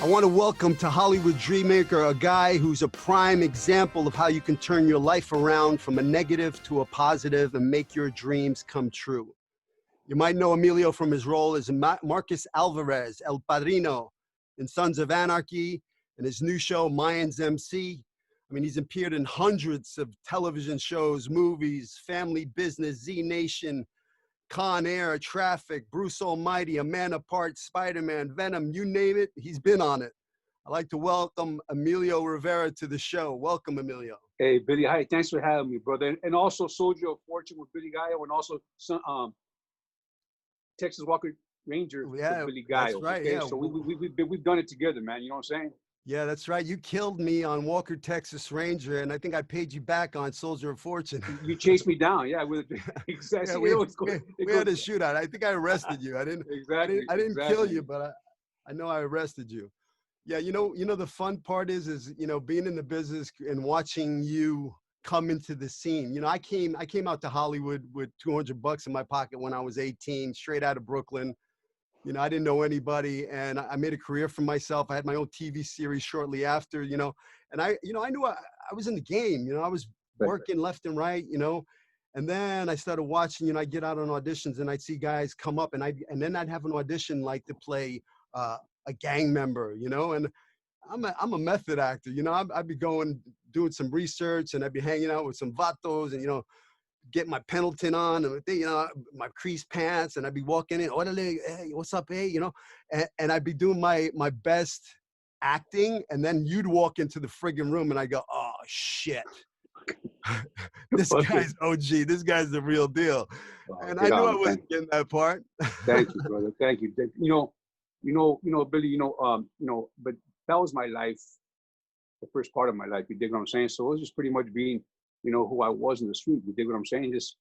I want to welcome to Hollywood Dreammaker a guy who's a prime example of how you can turn your life around from a negative to a positive and make your dreams come true. You might know Emilio from his role as Marcus Alvarez, El Padrino, in Sons of Anarchy, and his new show, Mayans MC. I mean, he's appeared in hundreds of television shows, movies, Family Business, Z Nation, Con Air, Traffic, Bruce Almighty, A Man Apart, Spider-Man, Venom, you name it, he's been on it. I'd like to welcome Emilio Rivera to the show. Welcome, Emilio. Hey, Billy. Hi, thanks for having me, brother. And also Soldier of Fortune with Billy Gallo, and also Texas Walker Ranger with Billy Gallo. That's right, okay? yeah. So we've done it together, man. You know what I'm saying? Yeah, that's right. You killed me on Walker, Texas Ranger, and I think I paid you back on Soldier of Fortune. You chased me down, yeah. Exactly. Yeah, we had a shootout. I think I arrested you. I didn't kill you, but I know I arrested you. Yeah, you know, the fun part is being in the business and watching you come into the scene. You know, I came out to Hollywood with $200 in my pocket when I was 18, straight out of Brooklyn. You know, I didn't know anybody, and I made a career for myself. I had my own TV series shortly after, and I knew I was in the game. I was working left and right, and then I started watching. I'd get out on auditions, and I'd see guys come up, and then I'd have an audition like to play a gang member, and I'm a method actor. I'd be doing some research, and I'd be hanging out with some vatos, and get my Pendleton on, and my crease pants, and I'd be walking in, orderly, hey, what's up, hey, and I'd be doing my best acting, and then you'd walk into the friggin' room, and I go, oh shit, this guy's OG, this guy's the real deal, and I knew I wasn't getting that part. Thank you, brother. Thank you. Billy. But that was my life, the first part of my life. You dig what I'm saying? So it was just pretty much being who I was in the street. You dig what I'm saying? Just,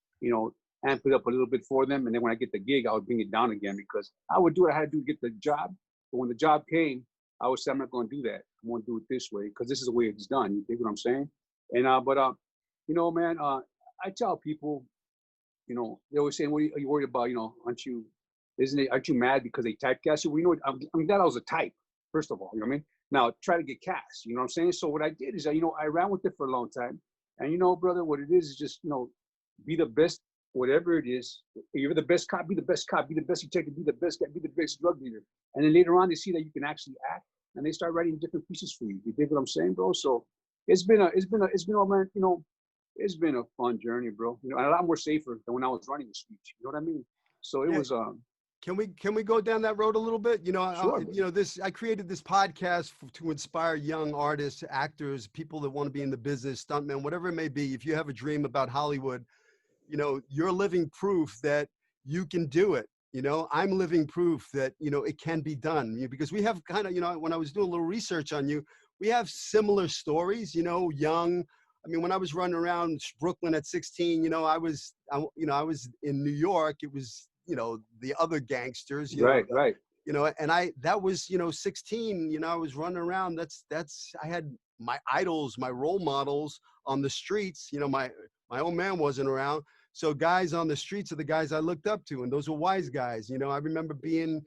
amp it up a little bit for them. And then when I get the gig, I would bring it down again, because I would do what I had to do to get the job. But when the job came, I would say, I'm not going to do that. I'm going to do it this way, because this is the way it's done. You dig what I'm saying? And, man, I tell people, they always say, what are you worried about? Aren't you mad because they typecast you? Well, I'm glad I was a type, first of all, you know what I mean? Now, try to get cast, you know what I'm saying? So what I did is, I ran with it for a long time. And brother, what it is just, be the best, whatever it is. If you're the best cop, be the best cop, be the best detective, be the best guy, be the best drug dealer. And then later on, they see that you can actually act, and they start writing different pieces for you. You dig what I'm saying, bro? So it's been a fun journey, bro. And a lot more safer than when I was running the streets. You know what I mean? So it was. Can we go down that road a little bit? Sure, I created this podcast to inspire young artists, actors, people that want to be in the business, stuntmen, whatever it may be. If you have a dream about Hollywood, you're living proof that you can do it. I'm living proof that, it can be done, because we have kind of, when I was doing a little research on you, we have similar stories, young. I mean, when I was running around Brooklyn at 16, I was in New York. It was, the other gangsters, right. And that was, 16, I was running around. I had my idols, my role models on the streets. My own man wasn't around. So guys on the streets are the guys I looked up to, and those were wise guys. I remember being,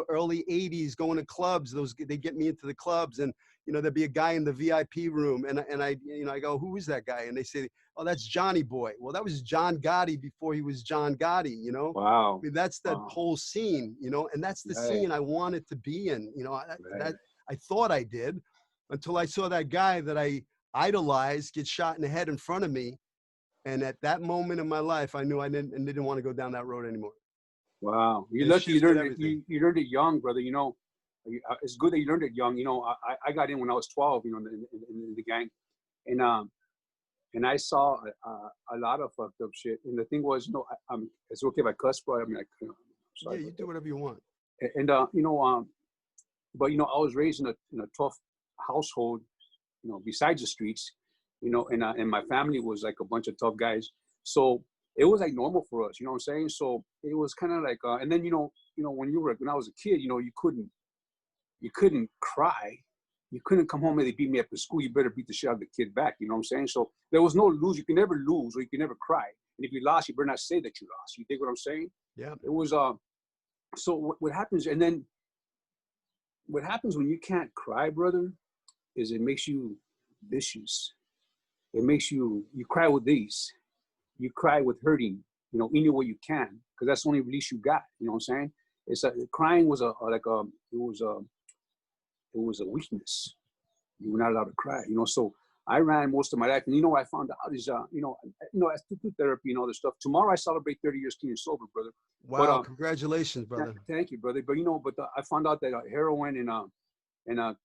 early 80s, going to clubs. They get me into the clubs, and there'd be a guy in the VIP room, and I go, who is that guy? And they say, oh, that's Johnny Boy. Well, that was John Gotti before he was John Gotti. Wow. I mean, that's that whole scene, and that's the scene I wanted to be in. That I thought I did, until I saw that guy that I idolized get shot in the head in front of me. And at that moment in my life, I knew I didn't want to go down that road anymore. Wow. You're lucky you learned it young, brother. It's good that you learned it young. I got in when I was 12, in the gang. And I saw a lot of fucked up shit. And the thing was, it's okay if I cuss, but I mean, sorry. Yeah, you do whatever you want. And but I was raised in a tough household, besides the streets, and my family was like a bunch of tough guys. So it was like normal for us, you know what I'm saying? So it was kind of like, and then, when I was a kid, you couldn't cry. You couldn't come home and they beat me up at school. You better beat the shit out of the kid back. You know what I'm saying? So there was no lose. You can never lose, or you can never cry. And if you lost, you better not say that you lost. You dig what I'm saying? Yeah. It was, so what happens, and then what happens when you can't cry, brother, is it makes you vicious. It makes you cry with these. You cry with hurting, any way you can, because that's the only release you got. You know what I'm saying? It's crying was it was a weakness. You were not allowed to cry, So I ran most of my life, and what I found out is, I still do therapy and all this stuff. Tomorrow I celebrate 30 years clean and sober, brother. Wow, but, congratulations, brother. Thank you, brother. But I found out that heroin and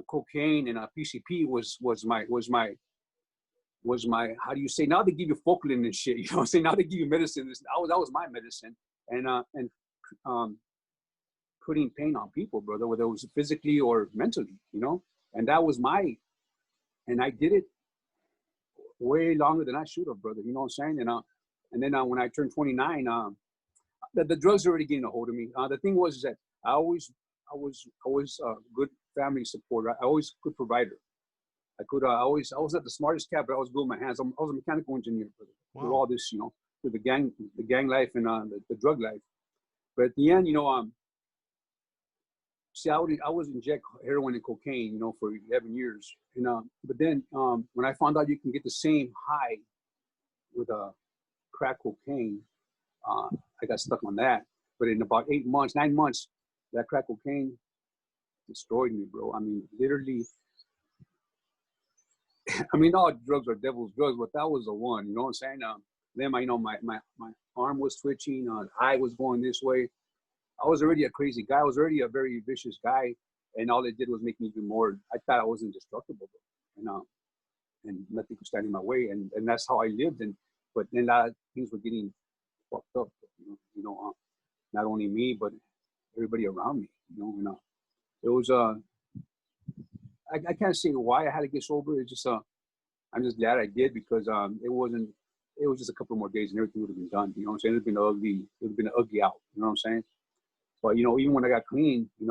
cocaine and PCP was my how do you say, now they give you Focalin and shit, you know what I'm saying? Now they give you medicine. That was my medicine. And putting pain on people, brother, whether it was physically or mentally, and that was and I did it way longer than I should have, brother. You know what I'm saying? And then when I turned 29, the drugs were already getting a hold of me. The thing was that I was good family support. I always good provider. I was not the smartest cat, but I was good with my hands. I was a mechanical engineer, brother. Wow. Through all this, through the gang life and the drug life. But at the end, see, I was inject heroin and cocaine, for 11 years. But then when I found out you can get the same high with crack cocaine, I got stuck on that. But in about 9 months, that crack cocaine destroyed me, bro. I mean, literally. I mean, all drugs are devil's drugs, but that was the one. You know what I'm saying? Then my arm was twitching. Eye was going this way. I was already a crazy guy. I was already a very vicious guy, and all it did was make me even more. I thought I was indestructible, and nothing could stand in my way, and that's how I lived. But then a lot of things were getting fucked up. Not only me, but everybody around me. It was I can't say why I had to get sober. It's just I'm just glad I did, because it was just a couple more days and everything would have been done. You know what I'm saying? It would have been an ugly out. You know what I'm saying? But even when I got clean, you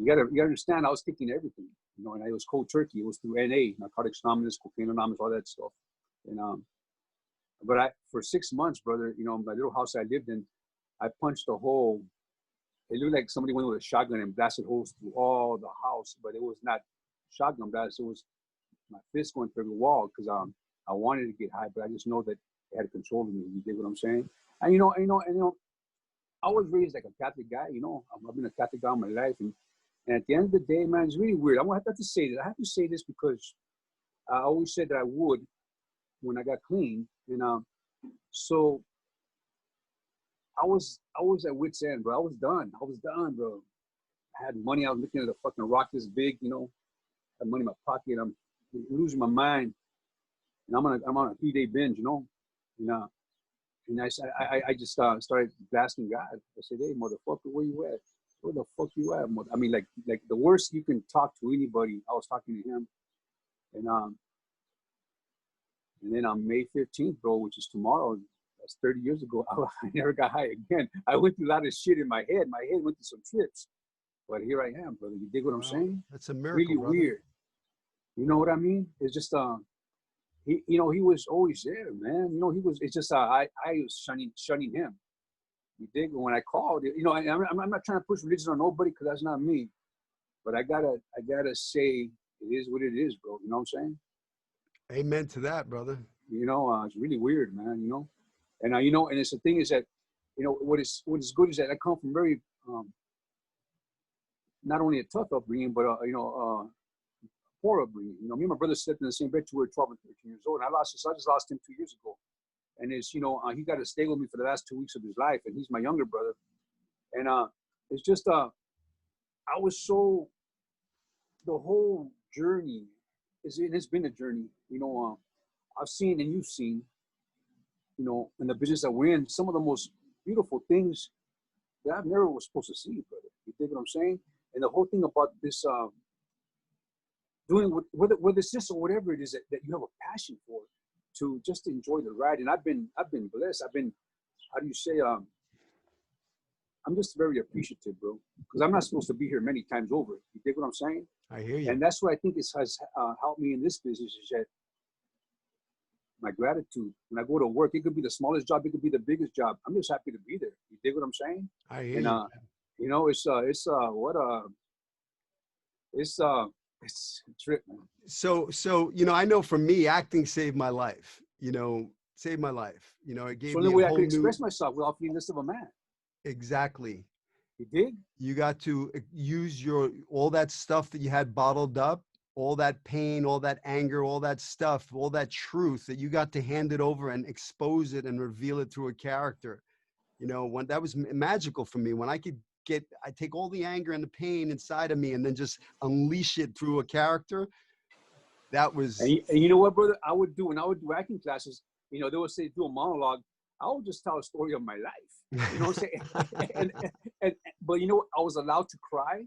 gotta understand, I was taking everything, and it was cold turkey. It was through NA, Narcotics Anonymous, Cocaine Anonymous, all that stuff. But for 6 months, brother, my little house I lived in, I punched a hole. It looked like somebody went with a shotgun and blasted holes through all the house, but it was not shotgun blast. It was my fist going through the wall, because I wanted to get high, but I just know that it had control of me. You dig what I'm saying? And I was raised like a Catholic guy. I've been a Catholic guy all my life, and at the end of the day, man, it's really weird. I'm gonna have to say this. I have to say this because I always said that I would when I got clean, so I was at wit's end, bro. I was done, bro. I had money. I was looking at a fucking rock this big, I had money in my pocket. I'm losing my mind, and I'm on a 3-day binge, and I just started blasting God. I said, "Hey, motherfucker, where you at? Where the fuck you at?" I mean, like the worst you can talk to anybody. I was talking to him, and then on May 15th, bro, which is tomorrow, that's 30 years ago, I never got high again. I went through a lot of shit in my head. My head went through some trips, but here I am, brother. You dig what I'm saying? That's a miracle, really brother. Weird. You know what I mean? It's just he was always there, man. It's just I was shunning him. You dig? When I called, I'm not trying to push religion on nobody, because that's not me. But I gotta say, it is what it is, bro. You know what I'm saying? Amen to that, brother. It's really weird, man. And and it's the thing is that, what is good is that I come from very not only a tough upbringing, but poor upbringing. Me and my brother slept in the same bed till we were 12 and 13 years old. And I just lost him 2 years ago. And it's, he got to stay with me for the last 2 weeks of his life, and he's my younger brother. And it's just I was so, the whole journey it's been a journey. I've seen, and you've seen, in the business that we're in, some of the most beautiful things that I've never was supposed to see, brother. You dig what I'm saying? And the whole thing about this doing whether it's this or whatever it is that you have a passion for, to just enjoy the ride. And I've been blessed. I've been, how do you say, I'm just very appreciative, bro, because I'm not supposed to be here many times over. You dig what I'm saying? I hear you. And that's what I think has helped me in this business, is that my gratitude. When I go to work, it could be the smallest job, it could be the biggest job. I'm just happy to be there. You dig what I'm saying? I hear you. You know, it's it's a trip, man. So, you know, I know for me, acting saved my life, you know, saved my life. You know, it It's gave the only me a way I whole could new, express myself without being less of a man. exactly. You dig? You got to use your, all that stuff that you had bottled up, all that pain, all that anger, all that stuff, all that truth that you got to hand it over and expose it and reveal it through a character. You know, when that was magical for me, when I could I take all the anger and the pain inside of me and then just unleash it through a character. That was, And you know what, brother? I would do when I would do acting classes. You know, they would say do a monologue. I would just tell a story of my life. You know what I'm saying? But you know, I was allowed to cry.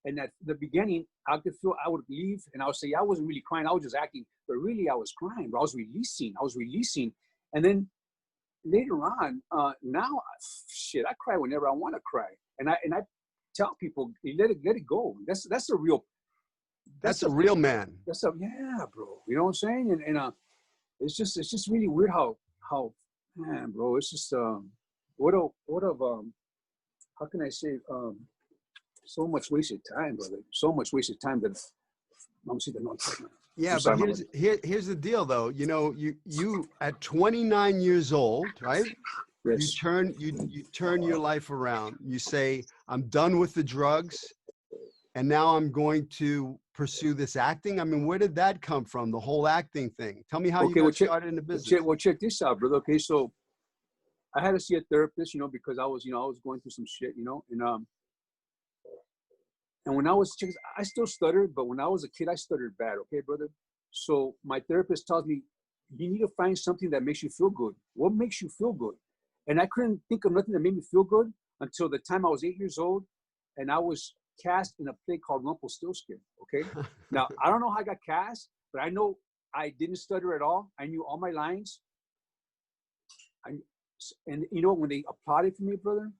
And at the beginning, I could feel I would leave, and I would say I wasn't really crying. I was just acting, but really I was crying. I was releasing. And then later on, now, shit, I cry whenever I want to cry. And I tell people, let it go. That's a real. That's a real man. Yeah, bro. You know what I'm saying? And it's just really weird how man, bro. It's just what how can I say so much wasted time, brother. So much wasted time that I'm seeing the Yeah, but here's the deal, though. You know, you at 29 years old, right? Yes. You turn your life around. You say, I'm done with the drugs, and now I'm going to pursue this acting. I mean, where did that come from? The whole acting thing. Tell me how you got started in the business. Check this out, brother. Okay, so I had to see a therapist, you know, because I was going through some shit, you know, and when I still stuttered, but when I was a kid, I stuttered bad. Okay, brother. So my therapist tells me, you need to find something that makes you feel good. What makes you feel good? And I couldn't think of nothing that made me feel good until the time I was 8 years old, and I was cast in a play called Rumpelstiltskin. Okay. Now I don't know how I got cast, but I know I didn't stutter at all. I knew all my lines. And you know, when they applauded for me, brother,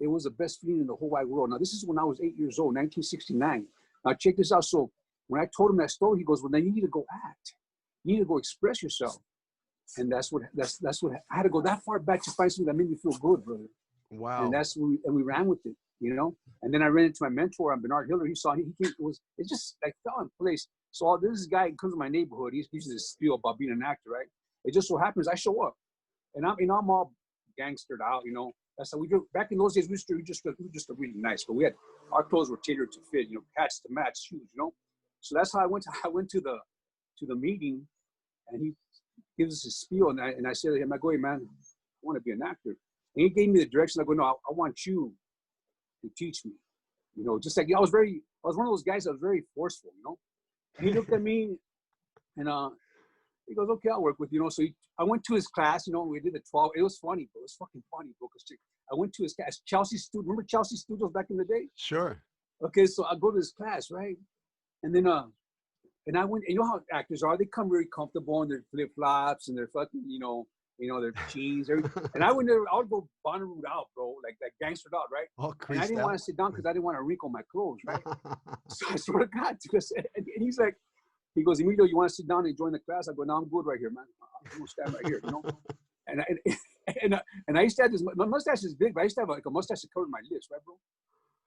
it was the best feeling in the whole wide world. Now, this is when I was 8 years old, 1969. Now, check this out. So when I told him that story, he goes, well, then you need to go act. You need to go express yourself. And that's what I had to go that far back to find something that made me feel good, brother. Wow. And we ran with it, you know? And then I ran into my mentor, Bernard Hiller. He saw, it just like fell in place. So this guy comes to my neighborhood. He uses this spiel about being an actor, right? It just so happens I show up. And I'm all gangstered out, you know. That's how we do. Back in those days, we were just really nice, but our clothes were tailored to fit, you know, hats to match, shoes, you know. So that's how I went to the meeting, and he gives us his spiel, and I said to him, I go, hey, man, I want to be an actor. And he gave me the direction. I go, no, I want you to teach me, you know, just like I was one of those guys that was very forceful, you know. And he looked at me, and he goes, okay, I'll work with you. You know, so I went to his class, you know, we did the 12. It was funny, bro. It was fucking funny, bro. Because I went to his class, Chelsea Studios. Remember Chelsea Studios back in the day? Sure. Okay, so I go to his class, right? And then, and I went, and you know how actors are. They come very comfortable in their flip-flops and their fucking, you know, their jeans. And I would go Bonnaroo out, bro, like gangstered out, right? Oh, and I didn't want to sit down because I didn't want to wrinkle my clothes, right? So I sort of got to, and he's like, he goes, Emilio, you want to sit down and join the class? I go, no, I'm good right here, man. I'm going to stand right here, you know? And I used to have this, my mustache is big, but I used to have like a mustache that covered my lips, right, bro?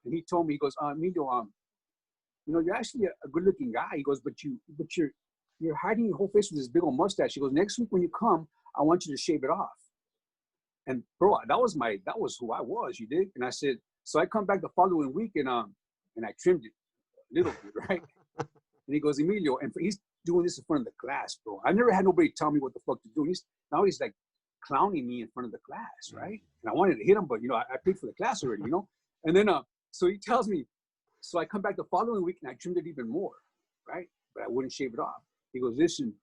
And he told me, he goes, Emilio, you know, you're actually a good-looking guy. He goes, but you're hiding your whole face with this big old mustache. He goes, next week when you come, I want you to shave it off. And bro, that was who I was, you dig? And I said, so I come back the following week and I trimmed it a little bit, right? And he goes, Emilio, and he's doing this in front of the class, bro. I never had nobody tell me what the fuck to do. Now he's like clowning me in front of the class, right? And I wanted to hit him, but you know, I paid for the class already, you know? And then, so he tells me, so I come back the following week and I trimmed it even more, right? But I wouldn't shave it off. He goes, listen,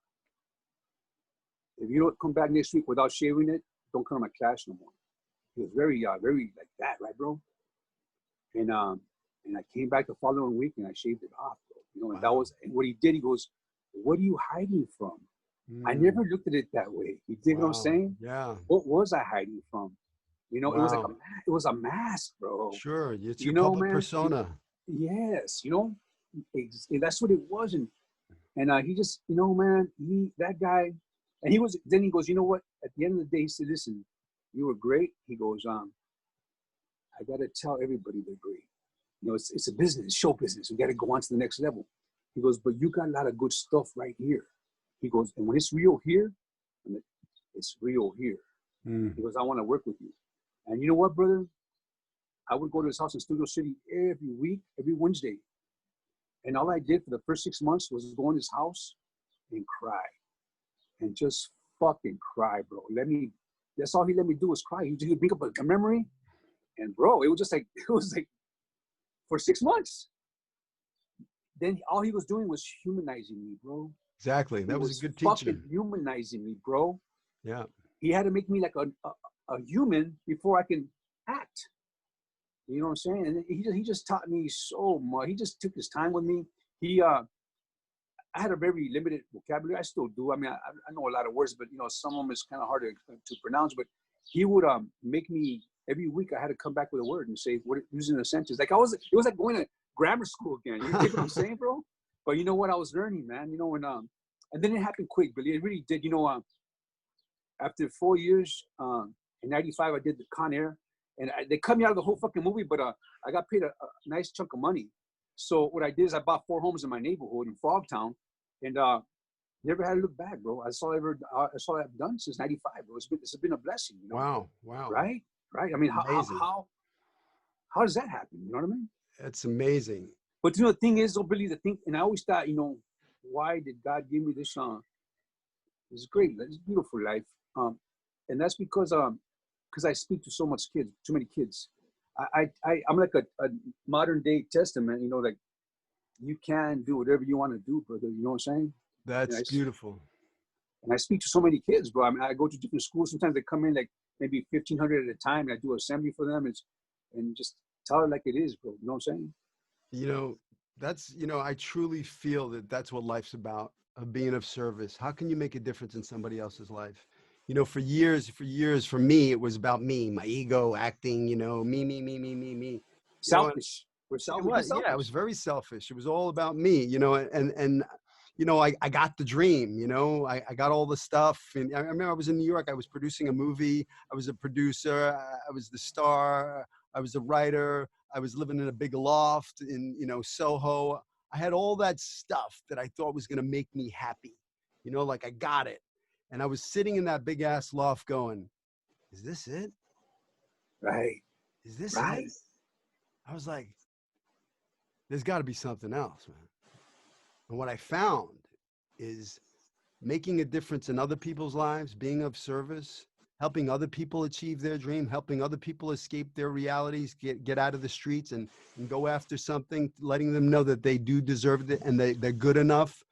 if you don't come back next week without shaving it, don't come to my class no more. He was very like that, right, bro? And I came back the following week and I shaved it off, bro. You know, and that was, and what he did, he goes, what are you hiding from? I never looked at it that way. You dig what I'm saying? Yeah. What was I hiding from? You know, it was like it was a mask, bro. Sure, it's your public persona. Yes, you know, that's what it was. And he just, you know, man, that guy, and then he goes, you know what? At the end of the day, he said, listen, you were great. He goes, I got to tell everybody they're great. You know, it's a business, show business. We got to go on to the next level. He goes, but you got a lot of good stuff right here. He goes, and when it's real here, I'm like, it's real here. He goes, I want to work with you. And you know what, brother? I would go to his house in Studio City every week, every Wednesday. And all I did for the first 6 months was go in his house and cry. And just fucking cry, bro. That's all he let me do was cry. He would bring up a memory. And bro, it was like for 6 months. Then all he was doing was humanizing me, bro. Exactly. That was a good teacher. Fucking humanizing me, bro. Yeah. He had to make me like a human before I can act. You know what I'm saying? And he just taught me so much. He just took his time with me. I had a very limited vocabulary. I still do. I mean, I know a lot of words, but you know, some of them is kind of hard to pronounce. But he would make me every week. I had to come back with a word and say what using a sentence. Like it was like going to grammar school again. You get what I'm saying, bro? But you know what? I was learning, man. You know, and then it happened quick, Billy. It really did. You know, after 4 years, in '95, I did the Con Air, and they cut me out of the whole fucking movie. But I got paid a nice chunk of money. So what I did is I bought 4 homes in my neighborhood in Frogtown, and never had to look back, bro. That's all I've done since '95, bro. It's been a blessing. You know? Wow. Right. I mean, how does that happen? You know what I mean? That's amazing. But you know, the thing is, though, Billy, and I always thought, you know, why did God give me this this great, this beautiful life? And that's because I speak to too many kids. I'm like a modern day testament, you know, like you can do whatever you want to do, brother. You know what I'm saying? That's beautiful. And I speak to so many kids, bro. I mean, I go to different schools. Sometimes they come in like maybe 1,500 at a time, and I do assembly for them and just tell it like it is, bro. You know what I'm saying? You know, I truly feel that that's what life's about, of being of service. How can you make a difference in somebody else's life? You know, for years, for me, it was about me, my ego, acting, you know, me. Selfish. We're selfish. Yeah, it was very selfish. It was all about me, you know, and you know, I got the dream, you know, I got all the stuff. And I remember I was in New York, I was producing a movie. I was a producer. I was the star. I was a writer. I was living in a big loft in, you know, Soho. I had all that stuff that I thought was going to make me happy, you know, like I got it. And I was sitting in that big ass loft going, is this it? Right. Is this it? I was like, there's got to be something else, man. And what I found is making a difference in other people's lives, being of service, helping other people achieve their dream, helping other people escape their realities, get out of the streets and go after something, letting them know that they do deserve it and they're good enough.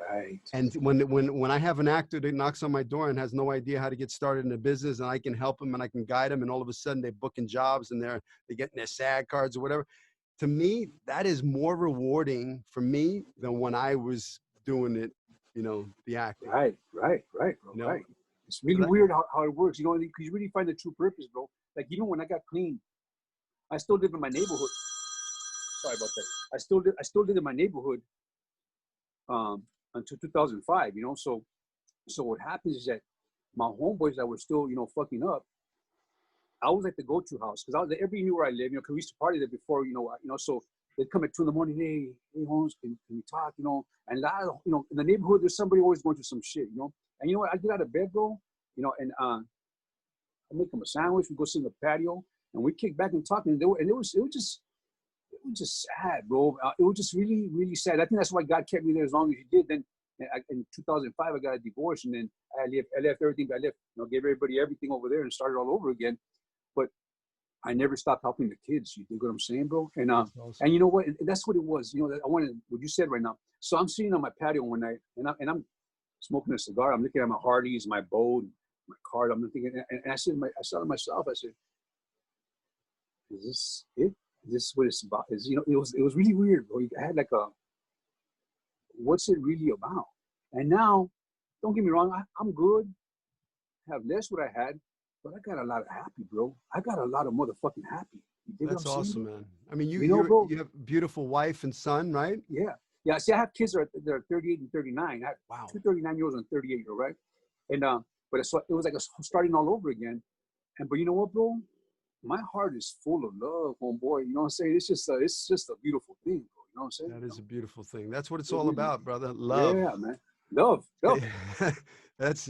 Right. And when I have an actor that knocks on my door and has no idea how to get started in a business, and I can help them and I can guide them, and all of a sudden they're booking jobs and they're getting their SAG cards or whatever. To me, that is more rewarding for me than when I was doing it, you know, the acting. Right, bro, you know? Right. It's really weird how it works, you know, because you really find the true purpose, bro. Like even when I got clean, I still live in my neighborhood. Sorry about that. I still live in my neighborhood until 2005, you know. So what happens is that my homeboys that were still, you know, fucking up, I was like the go-to house because everybody knew where I live, you know, because we used to party there before, you know, so they'd come at 2 a.m, hey, Holmes, can we talk, you know? And a lot of, you know, in the neighborhood, there's somebody always going through some shit, you know? And you know what? I get out of bed, bro, you know, and I make them a sandwich. We go sit in the patio, and we kick back and talk. And it was just sad, bro. It was just really, really sad. I think that's why God kept me there as long as He did. Then in 2005, I got a divorce, and then I left everything. I left, you know, gave everybody everything over there and started all over again. But I never stopped helping the kids. You dig what I'm saying, bro? And awesome. And you know what? That's what it was. You know, I wanted what you said right now. So I'm sitting on my patio one night, and I'm smoking a cigar. I'm looking at my Hardee's, my boat, my card. I'm thinking, and I said to myself, I said, "Is this it? Is this what it's about?" You know, it was really weird, bro. I had like what's it really about? And now, don't get me wrong, I'm good. I have less what I had. But I got a lot of happy, bro. I got a lot of motherfucking happy. That's awesome, man. I mean, you have a beautiful wife and son, right? Yeah. See, I have kids that are 38 and 39. I have two 39-year-olds and 38-year-old, right? And but it was like starting all over again. But you know what, bro? my heart is full of love, homeboy. You know what I'm saying? It's just a beautiful thing, bro. You know what I'm saying? That is a beautiful thing. That's what it's It all really about, is. brother. Love. Yeah, man. Love. That's,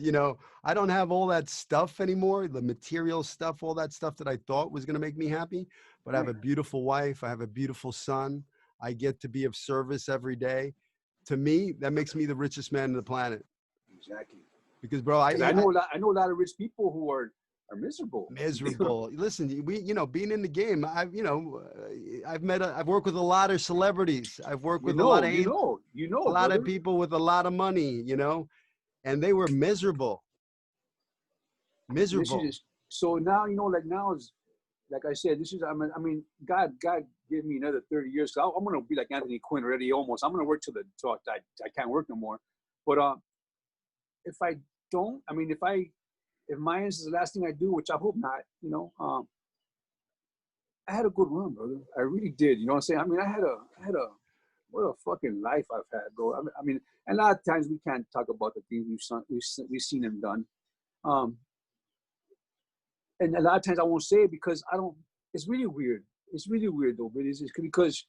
I don't have all that stuff anymore, the material stuff, all that stuff that I thought was going to make me happy. But I have a beautiful wife. I have a beautiful son. I get to be of service every day. To me, that makes me the richest man on the planet. Exactly. Because, bro, I know a lot of rich people who are miserable. miserable. Listen, being in the game, I've worked with a lot of celebrities. I've worked with a lot of a lot of brother. people with a lot of money, and they were miserable. This is Miserable. just, so now, like now is, like I said, this is, I mean, God give me another 30 years. So I'm going to be like Anthony Quinn already almost. I'm going to work till I can't work no more. But if I don't, I mean, if mine is the last thing I do, which I hope not, I had a good run, brother. I really did. You know what I'm saying? I mean, I had a, what a fucking life I've had, bro. I mean, and a lot of times we can't talk about the things we've seen and done. And a lot of times I won't say it because I don't, it's really weird. It's really weird though, but it's because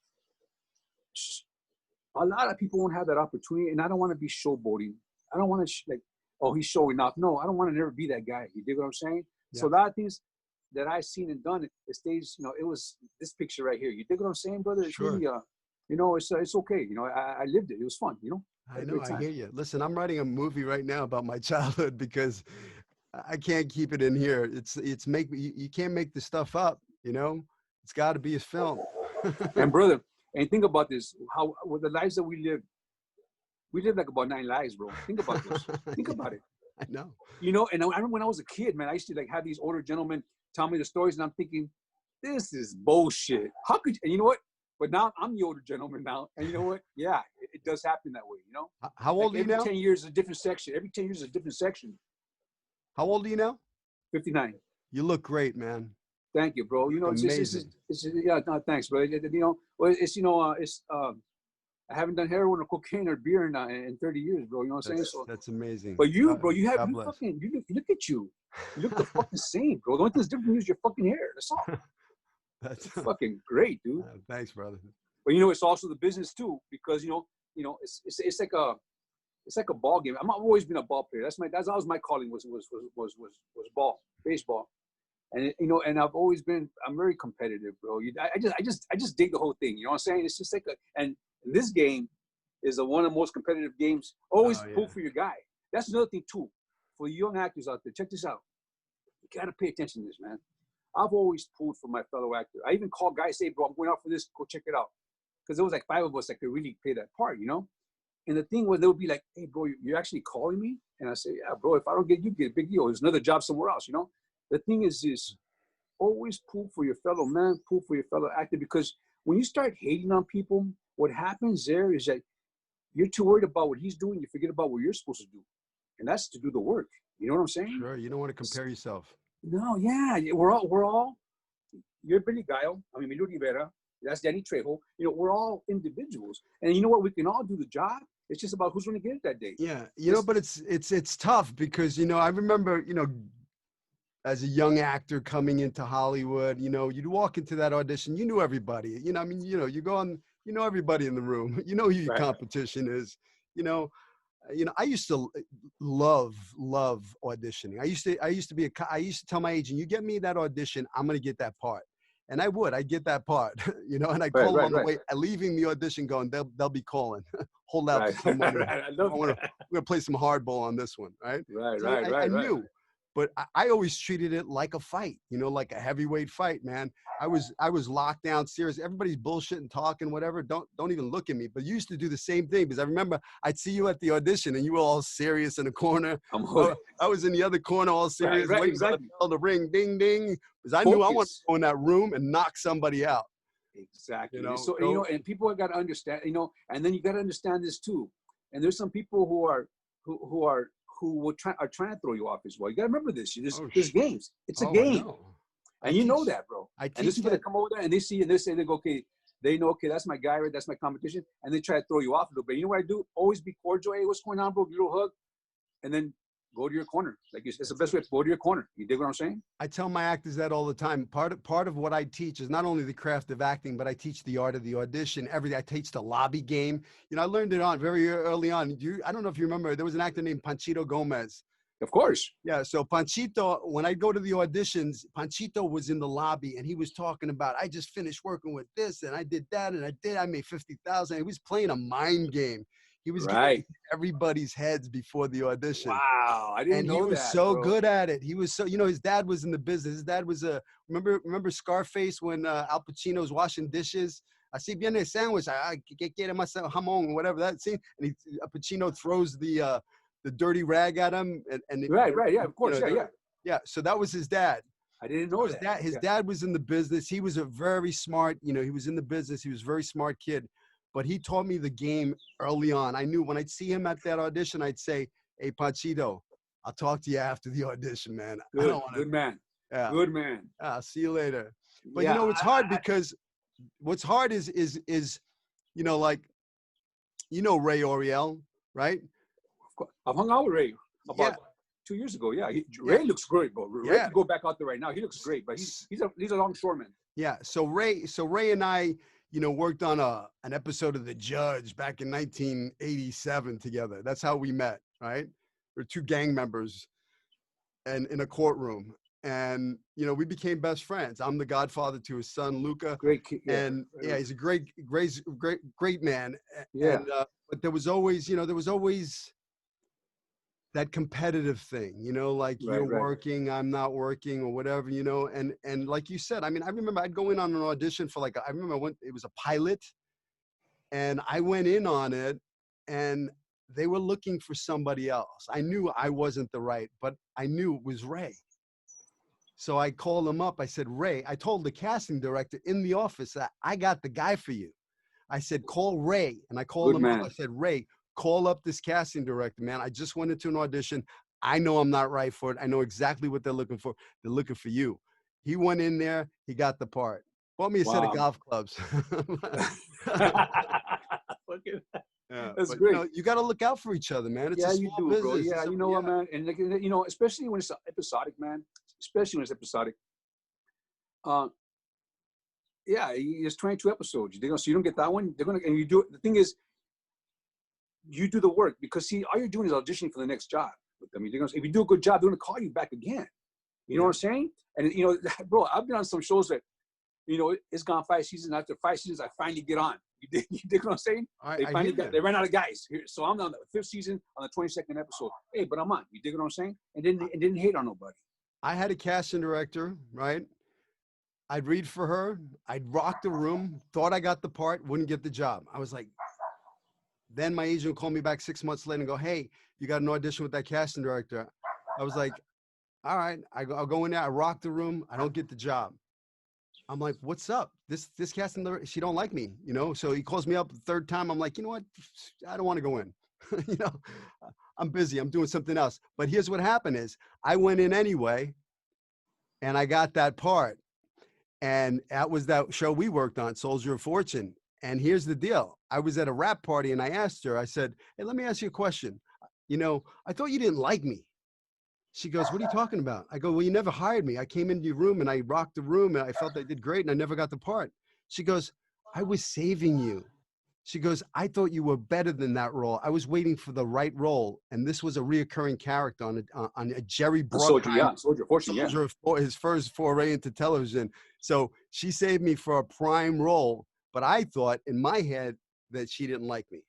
a lot of people won't have that opportunity, and I don't want to be showboating. I don't want to like, oh, he's showing off. No, I don't want to never be that guy. You dig what I'm saying? Yeah. So a lot of things that I've seen and done, it stays, it was this picture right here. You dig what I'm saying, brother? It's sure. Really, it's okay. I lived it. It was fun, I know, I hear you. Listen, I'm writing a movie right now about my childhood because I can't keep it in here. You can't make this stuff up, It's got to be a film. And brother, and think about this, how with the lives that we live like about 9 lives, bro. Think about this. Think about it. I know. And I remember when I was a kid, man, I used to like have these older gentlemen tell me the stories, and I'm thinking, this is bullshit. How could you? And you know what? But now I'm the older gentleman now, and you know what? Yeah, it does happen that way, How old are you now? Every 10 years is a different section. Every 10 years is a different section. How old are you now? 59. You look great, man. Thank you, bro. It's amazing. Yeah, no, thanks, bro. I haven't done heroin or cocaine or beer in 30 years, bro. You know what I'm saying? So that's amazing. But you, bro, you look at you. You look the fucking same, bro. The only thing that's different is your fucking hair. That's all. That's fucking great, dude. Thanks, brother. But it's also the business too, because it's like a ball game. I've always been a ball player. That's always my calling was ball, baseball. And and I'm very competitive, bro. I just dig the whole thing. You know what I'm saying? It's just like and this game is one of the most competitive games. Always pull for your guy. That's another thing too. For young actors out there, check this out. You gotta pay attention to this, man. I've always pulled for my fellow actor. I even call guys, say, bro, I'm going out for this. Go check it out. Because there was like 5 of us that could really play that part, And the thing was, they would be like, hey, bro, you're actually calling me? And I say, yeah, bro, if I don't get you, get a big deal. There's another job somewhere else, The thing is always pull for your fellow man, pull for your fellow actor. Because when you start hating on people, what happens there is that you're too worried about what he's doing. You forget about what you're supposed to do. And that's to do the work. You know what I'm saying? Sure. You don't want to compare yourself. No, yeah. We're all, you're Billy Gallo. I'm Emilio Rivera. That's Danny Trejo. We're all individuals. And you know what? We can all do the job. It's just about who's going to get it that day. Yeah. But it's tough because, I remember, as a young actor coming into Hollywood, you'd walk into that audition, you knew everybody, you go on, everybody in the room, who your competition is, I used to love auditioning. I used to tell my agent, you get me that audition, I'm going to get that part. And I'd get that part, and I call them on the way, leaving the audition going, they'll be calling, hold out for some money. We're going to play some hardball on this one. Right. I knew. But I always treated it like a fight, like a heavyweight fight, man. I was locked down, serious. Everybody's bullshitting, talking, whatever. Don't even look at me. But you used to do the same thing because I remember I'd see you at the audition and you were all serious in the corner. I was in the other corner, all serious, waiting for the bell to ring, ding, ding, because I knew I wanted to go in that room and knock somebody out. Exactly. So and people have got to understand, and then you got to understand this too. And there's some people who are trying to throw you off as well. You got to remember this. There's games. It's a game. And you know that, bro. And this people that come over there and they see you and they say, they go, okay, they know, okay, that's my guy, right? That's my competition. And they try to throw you off a little bit. You know what I do? Always be cordial. Hey, what's going on, bro? Give you a little hug. And then go to your corner. Like it's the best way to go to your corner. You dig what I'm saying? I tell my actors that all the time. Part of what I teach is not only the craft of acting, but I teach the art of the audition. Everything. I teach the lobby game. You know, I learned it on very early on. I don't know if you remember, there was an actor named Panchito Gomez. Of course. Yeah. So Panchito, when I go to the auditions, Panchito was in the lobby and he was talking about, I just finished working with this and I did that and I made 50,000. He was playing a mind game. He was getting everybody's heads before the audition. Wow, I didn't know that. And he was so good at it. He was so, you know, his dad was in the business. His dad was remember Scarface when Al Pacino's washing dishes? Así viene el sandwich. Que quiere más jamón, whatever that scene. And Pacino throws the dirty rag at him. And right, yeah, of course, yeah. So that was his dad. I didn't know that. His dad was in the business. He was a very smart, you know, he was in the business. He was a very smart kid. But he taught me the game early on. I knew when I'd see him at that audition, I'd say, hey, Panchito, I'll talk to you after the audition, man. Good man. Yeah. Good man. I'll see you later. But you know, it's hard because what's hard is, you know, like, you know, Ray Oriel, right? I've hung out with Ray about 2 years ago. Yeah. Ray looks great, bro. Ray can go back out there right now. He looks great, but he's a longshoreman. Yeah. So Ray and I, you know, worked on an episode of The Judge back in 1987 together. That's how we met, right? We're two gang members and in a courtroom. And, you know, we became best friends. I'm the godfather to his son, Luca. Great kid. And he's a great man. Yeah. And, but there was always that competitive thing, you know, like you're working, I'm not working or whatever, you know, and like you said, I mean, I remember I'd go in on an audition for it was a pilot and I went in on it and they were looking for somebody else. I knew I wasn't the right, but I knew it was Ray. So I called him up. I said, Ray, I told the casting director in the office that I got the guy for you. I said, call Ray. And I called him up. I said, Ray, call up this casting director, man. I just went into an audition. I know I'm not right for it. I know exactly what they're looking for. They're looking for you. He went in there. He got the part. Bought me a set of golf clubs. That's great. You know, you got to look out for each other, man. It's a small business, bro. Yeah, you know what, man? And, you know, especially when it's episodic, man. Especially when it's episodic. Yeah, it's 22 episodes. So you don't get that one. And you do it. The thing is, you do the work because see, all you're doing is auditioning for the next job with them. If you do a good job, they're gonna call you back again. You know what I'm saying? And you know, bro, I've been on some shows that, you know, it's gone 5 seasons. After 5 seasons, I finally get on. You dig what I'm saying? They ran out of guys. So I'm on the 5th season on the 22nd episode. Hey, but I'm on. You dig what I'm saying? And didn't hate on nobody. I had a casting director, right? I'd read for her. I'd rock the room. Thought I got the part. Wouldn't get the job. I was like. Then my agent called me back 6 months later and go, hey, you got an audition with that casting director. I was like, all right, I'll go in there. I rock the room. I don't get the job. I'm like, what's up? This casting director, she don't like me, you know? So he calls me up the 3rd time. I'm like, you know what? I don't want to go in. You know, I'm busy. I'm doing something else. But here's what happened is I went in anyway and I got that part. And that was that show we worked on, Soldier of Fortune. And here's the deal. I was at a rap party and I asked her, I said, hey, let me ask you a question. You know, I thought you didn't like me. She goes, what are you talking about? I go, well, you never hired me. I came into your room and I rocked the room and I felt I did great and I never got the part. She goes, I was saving you. She goes, I thought you were better than that role. I was waiting for the right role. And this was a reoccurring character on a Jerry Bruckheimer. Soldier of Fortune, his first foray into television. So she saved me for a prime role. But I thought in my head that she didn't like me.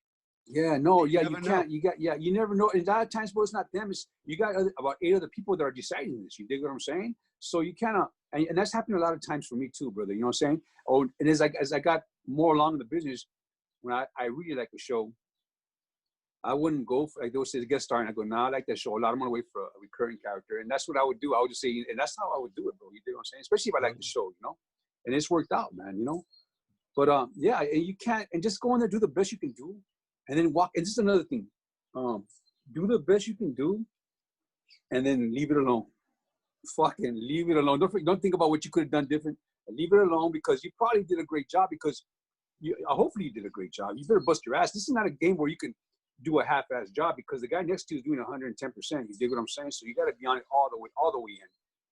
Yeah, no, you can't. You never know. And a lot of times, well, it's not them. It's you got about 8 other people that are deciding this. You dig what I'm saying? So you cannot, and that's happened a lot of times for me too, brother. You know what I'm saying? Oh, and as I got more along in the business, when I really like the show, I wouldn't go for, like they would say the guest star, and I go, nah, I like that show a lot. I'm gonna wait for a recurring character, and that's what I would do. I would just say, and that's how I would do it, bro. You dig what I'm saying? Especially if I like the show, you know. And it's worked out, man. You know. But yeah, and you can't, and just go in there, do the best you can do, and then walk. And this is another thing, do the best you can do, and then leave it alone. Fucking leave it alone. Don't think about what you could have done different. Leave it alone because you probably did a great job. Because hopefully you did a great job. You better bust your ass. This is not a game where you can do a half-ass job because the guy next to you is doing 110%. You dig what I'm saying? So you got to be on it all the way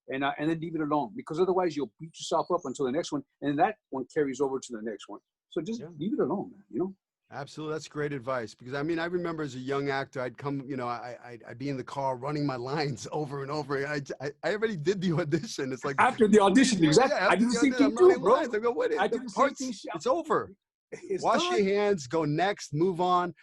in, and then leave it alone, because otherwise you'll beat yourself up until the next one, and that one carries over to the next one. So just leave it alone, man. You know. Absolutely, that's great advice. Because I mean, I remember as a young actor, I'd come, you know, I'd be in the car running my lines over and over. I already did the audition. It's like after the audition, exactly. Yeah, I did the same thing too, bro. I go, what? I did the same thing. It's over. Wash your hands. Go next. Move on.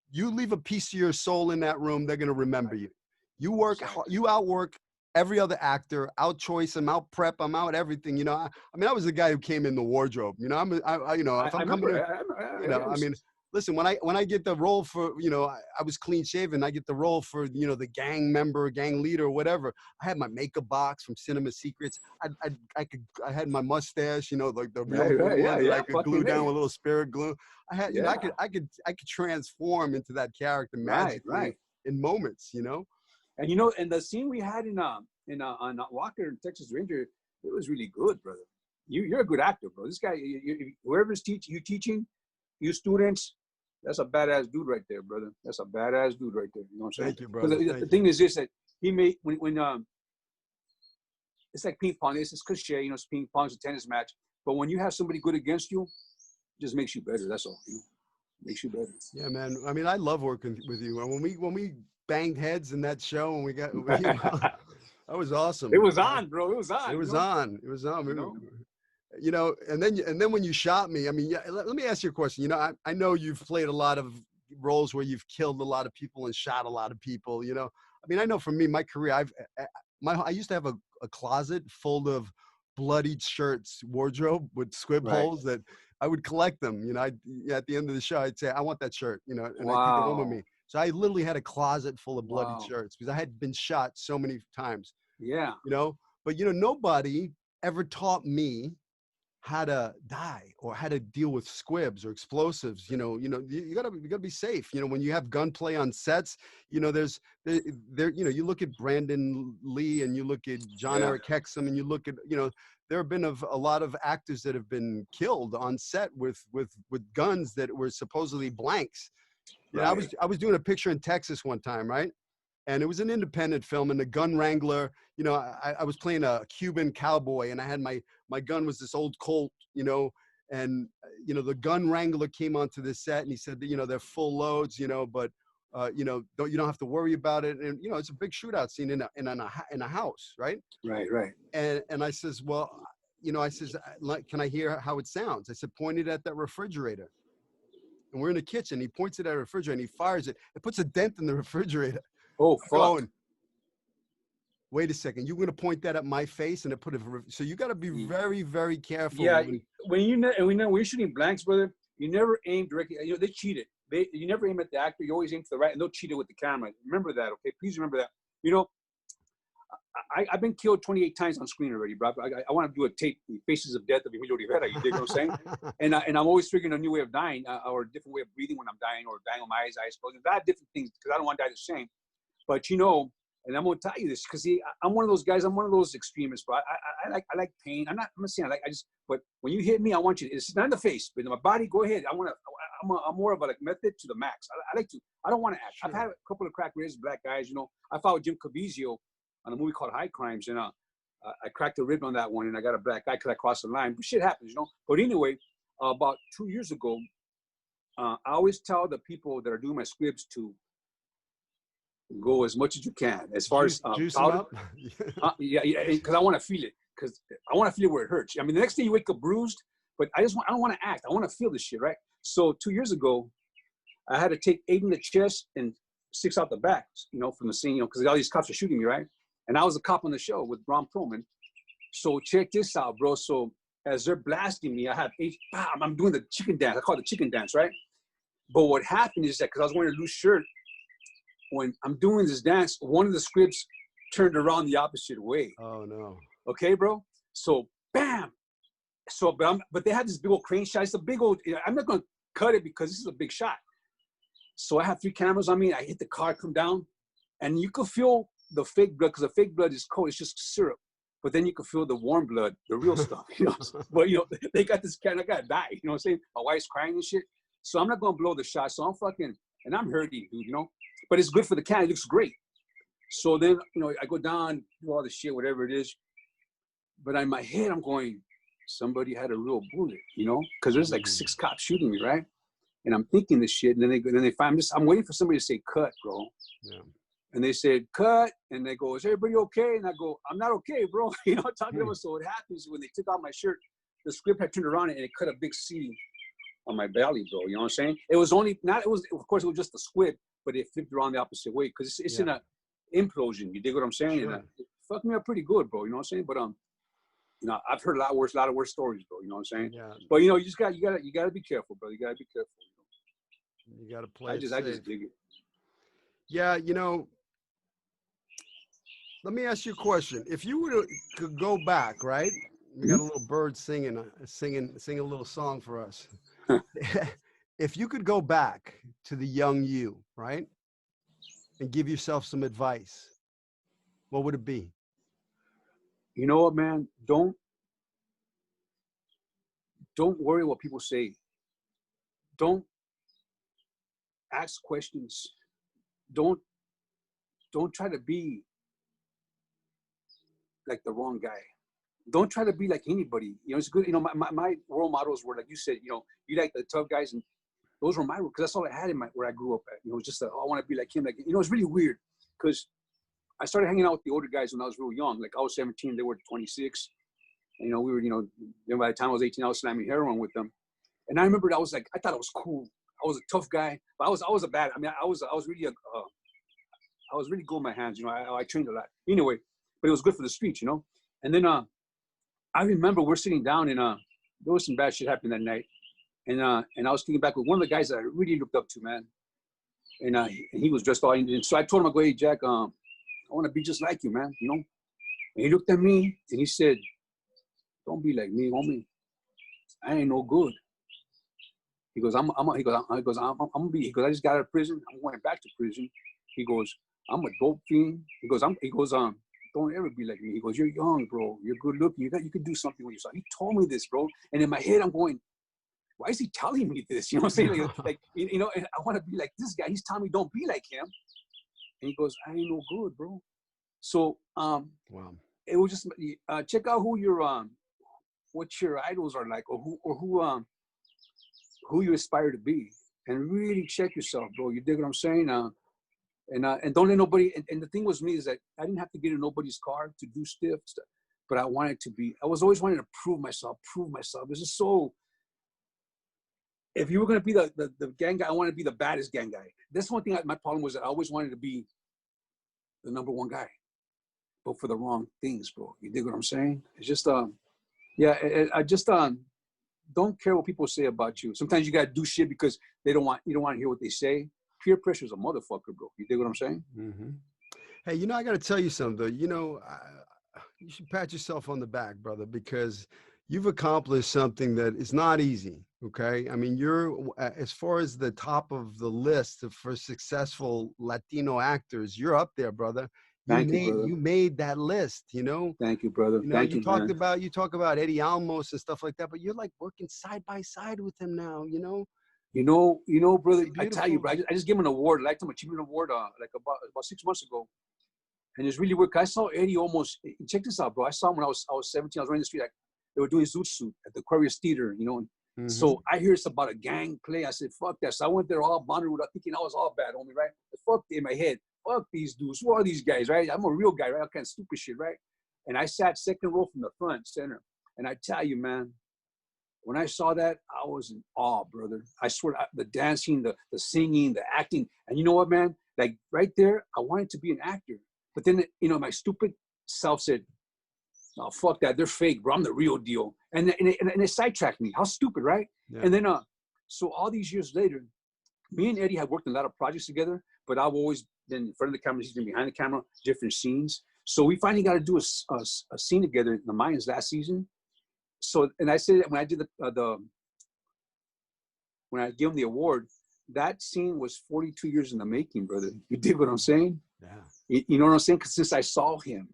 You leave a piece of your soul in that room. They're gonna remember you. You work. You outwork every other actor. Out choice them. Out prep them. Out everything. You know. I mean, I was the guy who came in the wardrobe. You know. If I'm coming in, you know. I mean. Listen, when I get the role for, you know, I was clean shaven. I get the role for, you know, the gang member, gang leader, or whatever. I had my makeup box from Cinema Secrets. I had my mustache, you know, like the real ones that I could glue down with a little spirit glue. I had, you know, I could transform into that character magically in moments, you know. And you know, and the scene we had on Walker and Texas Ranger, it was really good, brother. You're a good actor, bro. This guy, whoever's teaching, you students. That's a badass dude right there, brother. That's a badass dude right there. You know what I'm saying? Thank you, brother. The thing is this, that he made when it's like ping pong. It's cliche, you know, it's ping pong, it's a tennis match. But when you have somebody good against you, it just makes you better. That's all. You know? Makes you better. Yeah, man. I mean, I love working with you. When we banged heads in that show and we got, you know, that was awesome. It was on, bro. It was on. It was on. It was on. You know, and then when you shot me, I mean, yeah, let me ask you a question. You know, I know you've played a lot of roles where you've killed a lot of people and shot a lot of people, you know. I mean, I know for me, my career, I used to have a closet full of bloodied shirts, wardrobe with squib holes that I would collect them. You know, at the end of the show, I'd say, I want that shirt, you know, and I'd take it home with me. So I literally had a closet full of bloodied shirts because I had been shot so many times. Yeah. You know, but, you know, nobody ever taught me how to die or how to deal with squibs or explosives. You gotta be safe. You know, when you have gunplay on sets, you know, there, you know, you look at Brandon Lee and you look at John Eric Hexum and you look at, you know, there have been a lot of actors that have been killed on set with guns that were supposedly blanks. You know, I was doing a picture in Texas one time, right? And it was an independent film, and the gun wrangler, you know, I was playing a Cuban cowboy, and I had my gun was this old Colt, you know, and, you know, the gun wrangler came onto the set and he said that, you know, they're full loads, you know, but, you know, you don't have to worry about it. And, you know, it's a big shootout scene in a house, right? Right. And I says, well, you know, I says, can I hear how it sounds? I said, point it at that refrigerator. And we're in the kitchen. He points it at a refrigerator and he fires it. It puts a dent in the refrigerator. Oh, fuck. Going, wait a second, you're going to point that at my face and put it, so you got to be very, very careful. Yeah, when you're shooting blanks, brother, you never aim directly. You know, they cheated. You never aim at the actor. You always aim to the right, and they'll cheat it with the camera. Remember that, okay? Please remember that. You know, I've been killed 28 times on screen already, bro. I want to do a tape, The Faces of Death of Emilio Rivera. You dig what I'm saying? and I'm always figuring a new way of dying, or a different way of breathing when I'm dying, or dying with my eyes closed. A lot of different things, because I don't want to die the same. But you know, and I'm gonna tell you this because I'm one of those guys. I'm one of those extremists, bro. I like pain. I'm not saying but when you hit me, I want you. It's not in the face, but in my body. Go ahead. I'm more of a method to the max. I don't want to act. Sure. I've had a couple of crack ribs, black guys. You know, I fought with Jim Caviezel on a movie called High Crimes, and I cracked a rib on that one, and I got a black guy because I crossed the line. But shit happens, you know. But anyway, about 2 years ago, I always tell the people that are doing my scripts to go as much as you can, as far as powder. Because I want to feel it. Because I want to feel it where it hurts. I mean, the next day you wake up bruised, but I don't want to act. I want to feel this shit, right? So 2 years ago, I had to take 8 in the chest and 6 out the back, you know, from the scene, you know, because all these cops are shooting me, right? And I was a cop on the show with Ron Perlman. So check this out, bro. So as they're blasting me, I have 8. Bam, I'm doing the chicken dance. I call it the chicken dance, right? But what happened is that because I was wearing a loose shirt, when I'm doing this dance, one of the scripts turned around the opposite way. Oh no. Okay, bro. So bam. So, but they had this big old crane shot. It's a big old. I'm not gonna cut it because this is a big shot. So I have 3 cameras on me. I hit the car, come down, and you could feel the fake blood because the fake blood is cold. It's just syrup. But then you can feel the warm blood, the real stuff. You know. But you know, they got this kind. I gotta die. You know what I'm saying? My wife's crying and shit. So I'm not gonna blow the shot. So I'm fucking and I'm hurting, dude, you know. But it's good for the can. It looks great. So then, you know, I go down, do all the shit, whatever it is. But in my head, I'm going, somebody had a real bullet, you know, because there's like 6 cops shooting me, right? And I'm thinking this shit, and then they find I'm waiting for somebody to say cut, bro. Yeah. And they said cut, and they go, is everybody okay? And I go, I'm not okay, bro. You know, talking about. So what happens when they took off my shirt, the script had turned around and it cut a big C on my belly, bro. You know what I'm saying? It was only not. It was, of course, it was just a squib, but it flipped around the opposite way because it's in a implosion. You dig what I'm saying? Sure. And it fucked me up pretty good, bro. You know what I'm saying? But you know, I've heard a lot of worse stories, bro. You know what I'm saying? Yeah. But you know, you gotta be careful, bro. You gotta be careful. You gotta play. I just dig it. Yeah, you know. Let me ask you a question. If you could go back, right? We got a little bird singing a little song for us. If you could go back to the young you, right, and give yourself some advice, what would it be? You know what, man? Don't worry what people say. Don't ask questions. Don't try to be like the wrong guy. Don't try to be like anybody. You know, it's good. You know, my role models were, like you said, you know, you like the tough guys, and those were my rules, because that's all I had where I grew up at. You know, just I want to be like him. Like, you know, it's really weird because I started hanging out with the older guys when I was real young. Like, I was 17, they were 26. And, you know, we were, you know, then by the time I was 18, I was slamming heroin with them. And I remember I was like, I thought I was cool. I was a tough guy, but I was a bad. I mean, I was really I was really good with my hands. You know, I trained a lot. Anyway, but it was good for the streets, you know. And then I remember we're sitting down, and there was some bad shit happening that night. And I was thinking back with one of the guys that I really looked up to, man. And he was dressed all. And so I told him, I go, hey, Jack, I want to be just like you, man. You know. And he looked at me and he said, don't be like me, homie. I ain't no good. He goes, he goes, I just got out of prison. I'm going back to prison. He goes, I'm a dope fiend. He goes, don't ever be like me. He goes, you're young, bro. You're good looking. You could do something with yourself. He told me this, bro. And in my head, I'm going, why is he telling me this? You know what I'm saying? Like you know, and I want to be like this guy. He's telling me don't be like him. And he goes, I ain't no good, bro. So wow. It was just check out who your what your idols are like, or who you aspire to be, and really check yourself, bro. You dig what I'm saying? And don't let nobody. And the thing was me is that I didn't have to get in nobody's car to do stuff, but I wanted to be. I was always wanting to prove myself. It's just so. If you were gonna be the gang guy, I wanted to be the baddest gang guy. That's one thing. My problem was that I always wanted to be the number one guy, but for the wrong things, bro. You dig what I'm saying? It's just yeah. I just don't care what people say about you. Sometimes you gotta do shit because you don't want to hear what they say. Peer pressure is a motherfucker, bro. You dig what I'm saying? Mm-hmm. Hey, you know, I got to tell you something, though. You know, you should pat yourself on the back, brother, because you've accomplished something that is not easy. Okay. I mean, you're, as far as the top of the list for successful Latino actors, you're up there, brother. You made that list, you know? Thank you, brother. You know, you talk about Eddie Almos and stuff like that, but you're like working side by side with him now, you know? You know, brother, I tell you, bro, I just gave him an award, Lifetime Achievement Award, like about 6 months ago. And it's really weird. I saw Eddie almost, check this out, bro. I saw him when I was 17. I was running the street. Like, they were doing Zoot Suit at the Aquarius Theater, you know. Mm-hmm. So I hear it's about a gang play. I said, fuck that. So I went there all bonded with, thinking I was all bad, homie, right? Fuck in my head. Fuck these dudes. Who are these guys, right? I'm a real guy, right? All kind of stupid shit, right? And I sat second row from the front, center. And I tell you, man, when I saw that, I was in awe, brother. I swear, the dancing, the singing, the acting. And you know what, man? Like right there, I wanted to be an actor. But then, you know, my stupid self said, oh, fuck that. They're fake, bro. I'm the real deal. And it sidetracked me. How stupid, right? Yeah. And then, so all these years later, me and Eddie had worked in a lot of projects together, but I've always been in front of the camera, he's been behind the camera, different scenes. So we finally got to do a scene together in the Mayans last season. So, and I said when I did when I gave him the award, that scene was 42 years in the making, brother. You dig what I'm saying? Yeah. You know what I'm saying? Because since I saw him,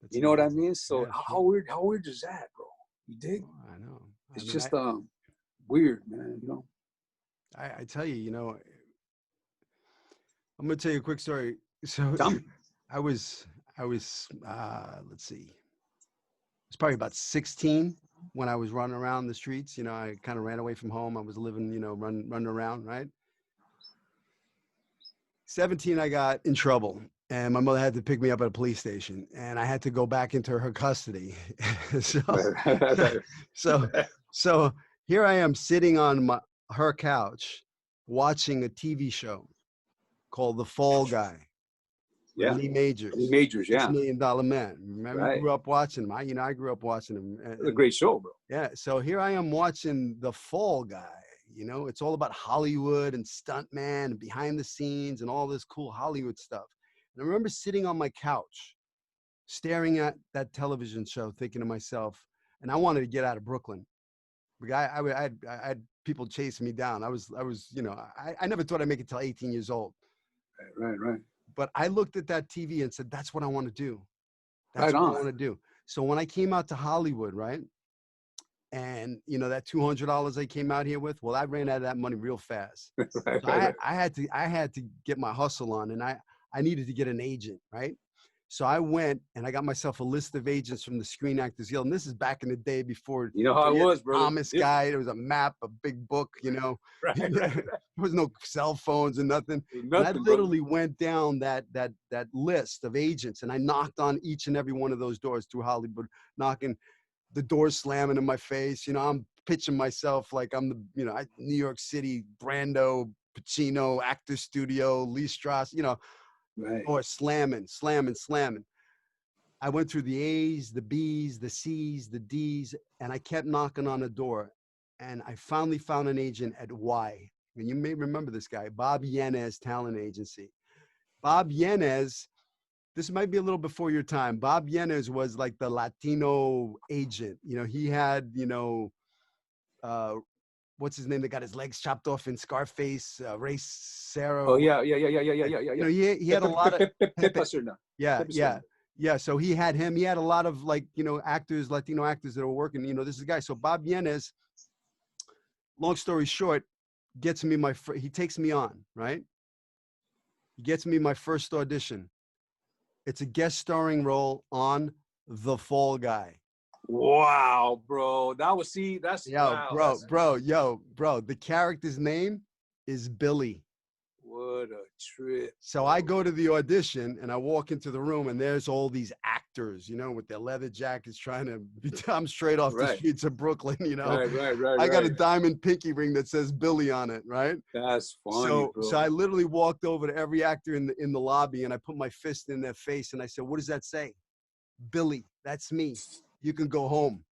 that's you know amazing. What I mean? So yeah, how weird is that, bro? You dig? Oh, I know. It's just weird, man. You know. I tell you, you know, I'm gonna tell you a quick story. So Tell me. I was let's see. It's probably about 16 when I was running around the streets. You know, I kind of ran away from home. I was living, you know, running around, right? 17, I got in trouble, and my mother had to pick me up at a police station, and I had to go back into her custody. so, so, so here I am sitting on her couch, watching a TV show called The Fall Guy. With Yeah. Lee Majors. Lee Majors, $6 yeah. Million Man. Remember, Right. you grew up watching him. I grew up watching him. It's a great show, bro. Yeah. So here I am watching The Fall Guy. You know, it's all about Hollywood and stuntman and behind the scenes and all this cool Hollywood stuff. And I remember sitting on my couch, staring at that television show, thinking to myself, and I wanted to get out of Brooklyn. I had people chasing me down. I was, you know, I never thought I'd make it till 18 years old. Right. But I looked at that TV and said, that's what I want to do. That's right what on. I want to do. So when I came out to Hollywood, right? And, you know, that $200 I came out here with, well, I ran out of that money real fast. right, So I had to get my hustle on, and I needed to get an agent, right? So I went and I got myself a list of agents from the Screen Actors Guild. And this is back in the day before, you know how it was, bro. Thomas guy. There was a map, a big book, you know. Right. There was no cell phones and nothing. And I literally went down that list of agents, and I knocked on each and every one of those doors through Hollywood, knocking, the doors slamming in my face. You know, I'm pitching myself like I'm the, you know, New York City, Brando, Pacino, Actor Studio, Lee Strauss, you know. Right. Or slamming. I went through the A's, the B's, the C's, the D's, and I kept knocking on the door. And I finally found an agent at Y. And you may remember this guy, Bob Yanez Talent Agency. Bob Yanez, this might be a little before your time. Bob Yanez was like the Latino agent. You know, he had, you know, what's his name that got his legs chopped off in Scarface, Ray Serra. Oh, yeah. You know, he had a lot of yeah. So he had him. He had a lot of, like, you know, actors, Latino actors that were working. You know, this is the guy. So Bob Yanez, long story short, gets me he takes me on, right? He gets me my first audition. It's a guest starring role on The Fall Guy. Wow, bro. That's wow, bro. The character's name is Billy. What a trip. So I go to the audition and I walk into the room, and there's all these actors, you know, with their leather jackets trying to I'm straight off the streets of Brooklyn, you know. Right. I got a diamond pinky ring that says Billy on it, right? That's funny, bro. So I literally walked over to every actor in the lobby, and I put my fist in their face and I said, what does that say? Billy, that's me. You can go home,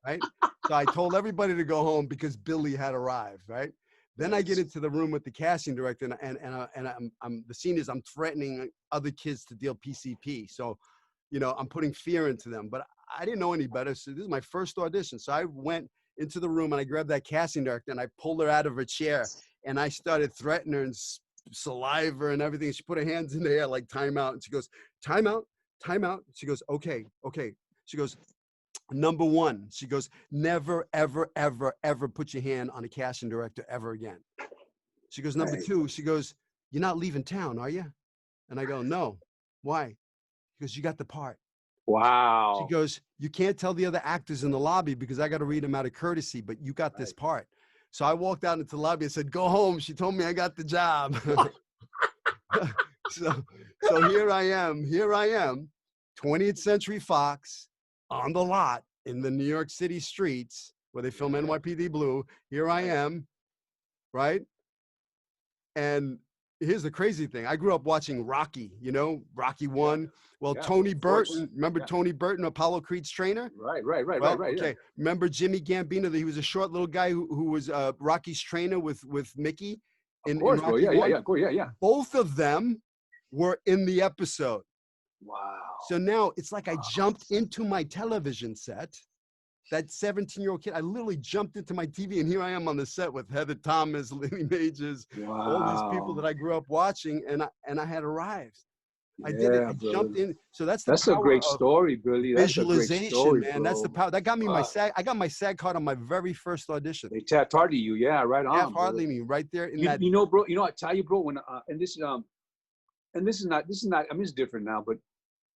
right? So I told everybody to go home because Billy had arrived, right? Then I get into the room with the casting director, and I'm the scene is I'm threatening other kids to deal PCP. So, you know, I'm putting fear into them, but I didn't know any better. So this is my first audition. So I went into the room and I grabbed that casting director and I pulled her out of her chair and I started threatening her and saliva and everything. She put her hands in the air like time out, and she goes, time out. She goes, okay. She goes, number one, she goes, never, ever put your hand on a casting director ever again. She goes, number two, she goes, you're not leaving town, are you? And I go, no. Why? Because you got the part. Wow. She goes, you can't tell the other actors in the lobby because I got to read them out of courtesy, but you got this part. So I walked out into the lobby and said, go home. She told me I got the job. So here I am, 20th Century Fox, on the lot in the New York City streets where they film NYPD Blue. Here I am, right? And here's the crazy thing. I grew up watching Rocky, you know, Rocky 1. Well, Tony Burton, remember Tony Burton, Apollo Creed's trainer? Right. Okay. Remember Jimmy Gambino? He was a short little guy who was Rocky's trainer with Mickey. Of course, bro. Yeah. Both of them were in the episode. Wow. So now it's like I jumped into my television set. That 17-year-old kid, I literally jumped into my TV, and here I am on the set with Heather Thomas, Lee Majors, all these people that I grew up watching, and I had arrived. I did it. I jumped in. So that's a great story, Billy. That's visualization, a great story, man. Bro. That's the power. That got me my SAG. I got my SAG card on my very first audition. They tapped hard to you, yeah, right on. Hardly me right there in you know, bro. You know, I tell you, bro. When and this and this is not, I mean, it's different now, but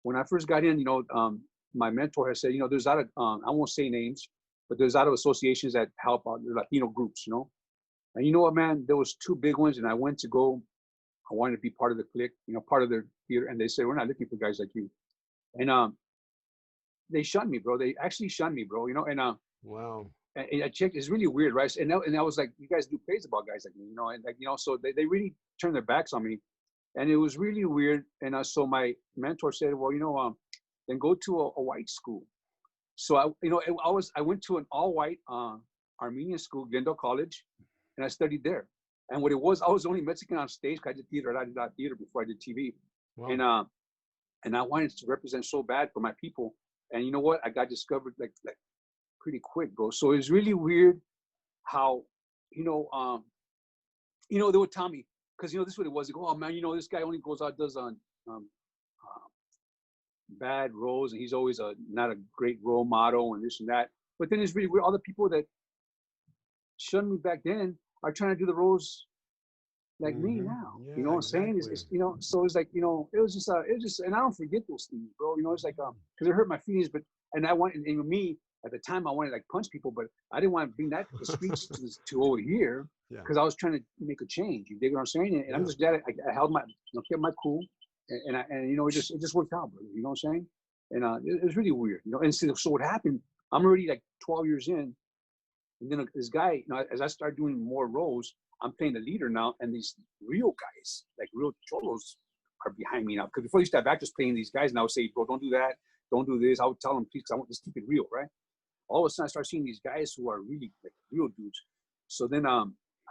when I first got in, my mentor has said, there's a lot of, I won't say names, but there's a lot of associations that help out the Latino groups, and you know what, man, there was two big ones, and I wanted to be part of the clique, part of their theater, and they said, we're not looking for guys like you. And they shunned me, bro. They actually shunned me, bro, and wow. And I checked, it's really weird, right? And I was like, you guys do plays about guys like me, and like, so they really turned their backs on me. And it was really weird. And so my mentor said, well, then go to a white school. So I went to an all white Armenian school, Glendale College, and I studied there. And what it was, I was the only Mexican on stage. I did theater. I did theater before I did TV. Wow. And I wanted to represent so bad for my people. And you know what? I got discovered like pretty quick, bro. So it's really weird how, they would tell me, because this is what it was. They go, oh man, this guy only goes out, does on bad roles, and he's always not a great role model and this and that. But then it's really weird. All the people that shunned me back then are trying to do the roles like me now. Yeah, you know what I'm saying? It's so it's like, it was just, and I don't forget those things, bro. It's like, because it hurt my feelings, and I wanted, and me at the time, I wanted to like punch people, but I didn't want to bring that the streets to over here, because I was trying to make a change. You dig what I'm saying? And I'm just glad I held my, kept my cool, and it just worked out, brother. You know what I'm saying? And it was really weird, And so what happened? I'm already like 12 years in, and then this guy, as I start doing more roles, I'm playing the leader now, and these real guys, like real cholos, are behind me now. Because before I used to have actors playing these guys, and I would say, bro, don't do that, don't do this. I would tell them, please, because I want to keep it real, right? All of a sudden, I start seeing these guys who are really like real dudes. So then I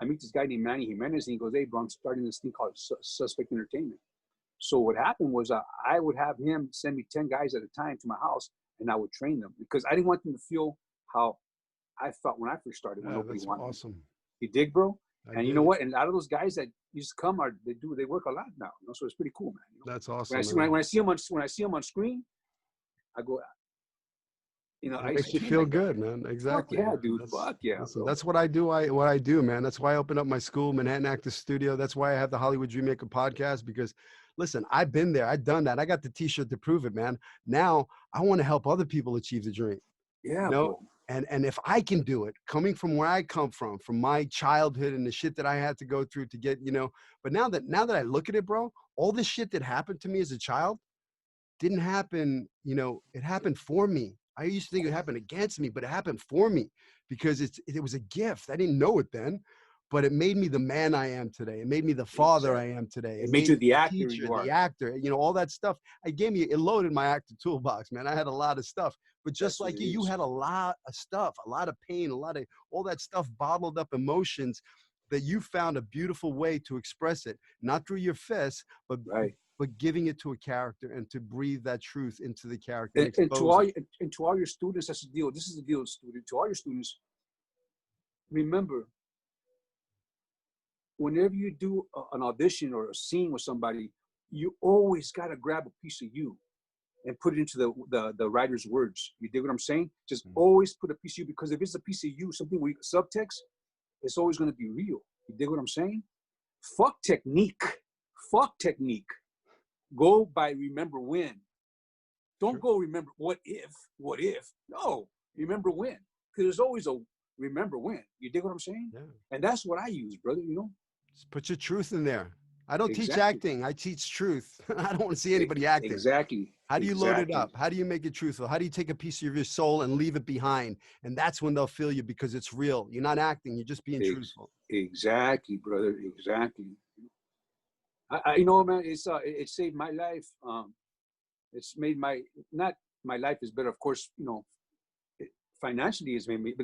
meet this guy named Manny Jimenez, and he goes, hey, bro, I'm starting this thing called Suspect Entertainment. So what happened was I would have him send me 10 guys at a time to my house, and I would train them, because I didn't want them to feel how I felt when I first started. When nobody wanted awesome. Me. You dig, bro? And you know what? And a lot of those guys that used to come they work a lot now. So it's pretty cool, man. That's awesome. When I see them on screen, I go, it makes you feel good, man. Exactly. Fuck yeah, dude. Fuck yeah. Listen, that's what I do. What I do, man. That's why I opened up my school, Manhattan Actors Studio. That's why I have the Hollywood Dreammaker podcast, because listen, I've been there. I've done that. I got the t-shirt to prove it, man. Now I want to help other people achieve the dream. Yeah. Bro. And if I can do it, coming from where I come from my childhood and the shit that I had to go through to get, but now that I look at it, bro, all this shit that happened to me as a child didn't happen, it happened for me. I used to think it happened against me, but it happened for me, because it was a gift. I didn't know it then, but it made me the man I am today. It made me the father I am today. It made you the actor teacher, you are. The actor, all that stuff. It loaded my actor toolbox, man. I had a lot of stuff. But just like you had a lot of stuff, a lot of pain, all that stuff, bottled up emotions that you found a beautiful way to express it, not through your fists, but giving it to a character and to breathe that truth into the character. And to all your students, that's the deal. This is the deal, student. To all your students, remember, whenever you do an audition or a scene with somebody, you always got to grab a piece of you and put it into the writer's words. You dig what I'm saying? Just always put a piece of you, because if it's a piece of you, something with subtext, it's always going to be real. You dig what I'm saying? Fuck technique. Go by remember when. Don't go remember what if. No, remember when. Because there's always a remember when. You dig what I'm saying? Yeah. And that's what I use, brother, Just put your truth in there. I don't teach acting. I teach truth. I don't want to see anybody acting. Exactly. How do you load it up? How do you make it truthful? How do you take a piece of your soul and leave it behind? And that's when they'll feel you, because it's real. You're not acting. You're just being truthful. Exactly, brother. Exactly. I man, it saved my life. It's made not my life is better. Of course, financially it's made me,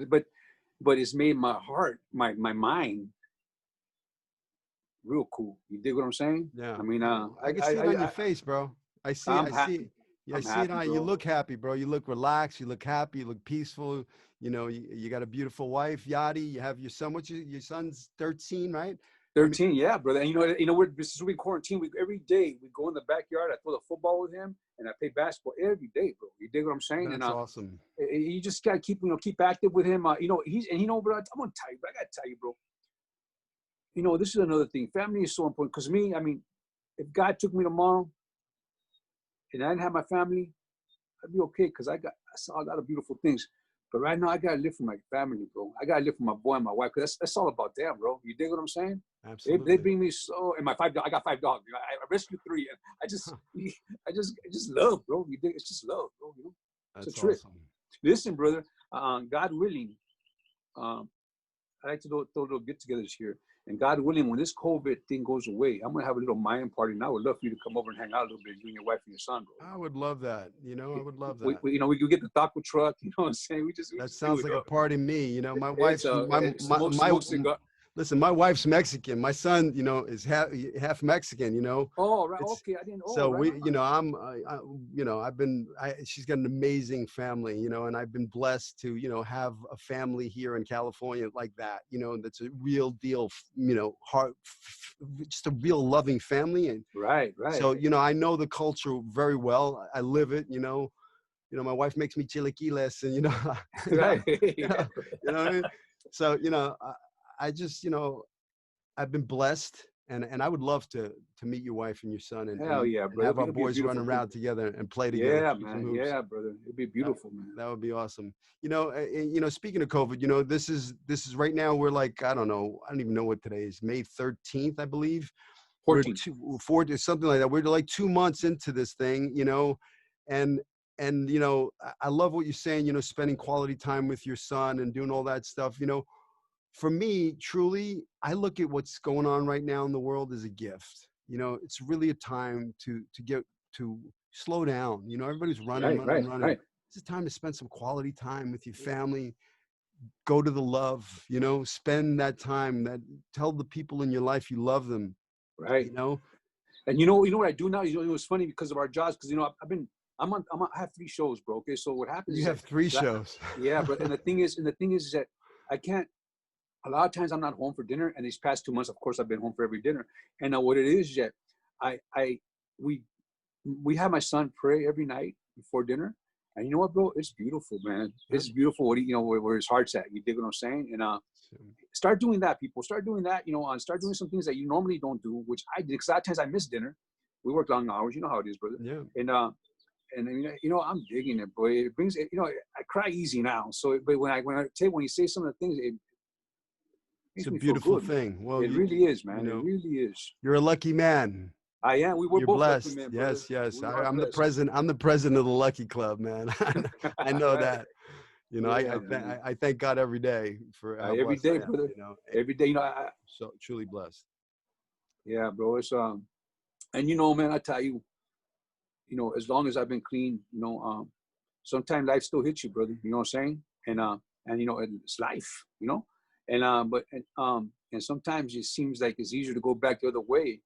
but it's made my heart, my mind real cool. You dig what I'm saying? Yeah. I mean, I can see it on your face, bro. I see it. I see it on you. You look happy, bro. You look relaxed. You look happy. You look peaceful. You got a beautiful wife, Yadi. You have your son. Your son's 13, right? 13, yeah, brother. And since we quarantine, every day we go in the backyard. I throw the football with him, and I play basketball every day, bro. You dig what I'm saying? That's awesome. You just gotta keep active with him. But I'm gonna tell you, but I gotta tell you, bro. This is another thing. Family is so important, because me, I mean, if God took me tomorrow and I didn't have my family, I'd be okay because I saw a lot of beautiful things. But right now, I gotta live for my family, bro. I gotta live for my boy and my wife because that's all about them, bro. You dig what I'm saying? Absolutely. They bring me so, and my 5 dogs. I got 5 dogs. I rescued 3, and I just love, bro. You dig? It's just love, bro. You know, that's it's a trip. Awesome. Listen, brother. God willing, I like to do little get-togethers here. And God willing, when this COVID thing goes away, I'm gonna have a little Mayan party, and I would love for you to come over and hang out a little bit, you and your wife and your son, bro. I would love that. You know, I would love that. You know, we could get the taco truck. You know what I'm saying? We just sounds like a party to me. You know, my wife's listen, my wife's Mexican. My son, you know, is half Mexican. You know. Oh, right. Okay, I didn't. Oh, so right. you know, you know, she's got an amazing family. You know, and I've been blessed to, you know, have a family here in California like that. You know, that's a real deal. You know, just a real loving family. And right. So, you know, I know the culture very well. I live it. You know, my wife makes me chilaquiles, and you know, right. You know what I mean. So, you know, I just, you know, I've been blessed, and I would love to meet your wife and your son, and, Hell yeah, and have our boys run around together and play together. Yeah, man. Yeah, brother. It'd be beautiful, man. That would be awesome. You know, speaking of COVID, you know, this is right now. We're like, I don't even know what today is. May 13th, I believe. 14, something like that. We're like 2 months into this thing, you know, and you know, I love what you're saying. You know, spending quality time with your son and doing all that stuff. You know, for me, truly, I look at what's going on right now in the world as a gift. You know, it's really a time to get to slow down. You know, everybody's running. Right. It's a time to spend some quality time with your family. Go to the love. You know, spend that time. Tell the people in your life you love them. Right. You know, and you know what I do now. You know, it was funny because of our jobs. Because you know, I have 3 shows, bro. Okay, so what happens? You have 3 shows. Yeah, but and the thing is that I can't. A lot of times I'm not home for dinner, and these past 2 months, of course, I've been home for every dinner. And what it is that we have my son pray every night before dinner, and you know what, bro? It's beautiful, man. It's beautiful. What you know, where his heart's at. You dig what I'm saying? And start doing that, people. Start doing that. You know, start doing some things that you normally don't do, which I did. Because a lot of times I miss dinner. We work long hours. You know how it is, brother. Yeah. And you know, I'm digging it, boy. It brings, you know, I cry easy now. So, but when you say some of the things, it's a beautiful thing. Well, it really is, man. You know, it really is. You're a lucky man. I am. We're both blessed. Lucky men, yes, brother. yes. I'm the president. I'm the president of the Lucky Club, man. I know that. You know, I thank God every day for every day, brother. You know, every day. You know, so truly blessed. Yeah, bro. It's and you know, man, I tell you, you know, as long as I've been clean, you know, sometimes life still hits you, brother. You know what I'm saying? And you know, it's life, you know. And sometimes it seems like it's easier to go back the other way,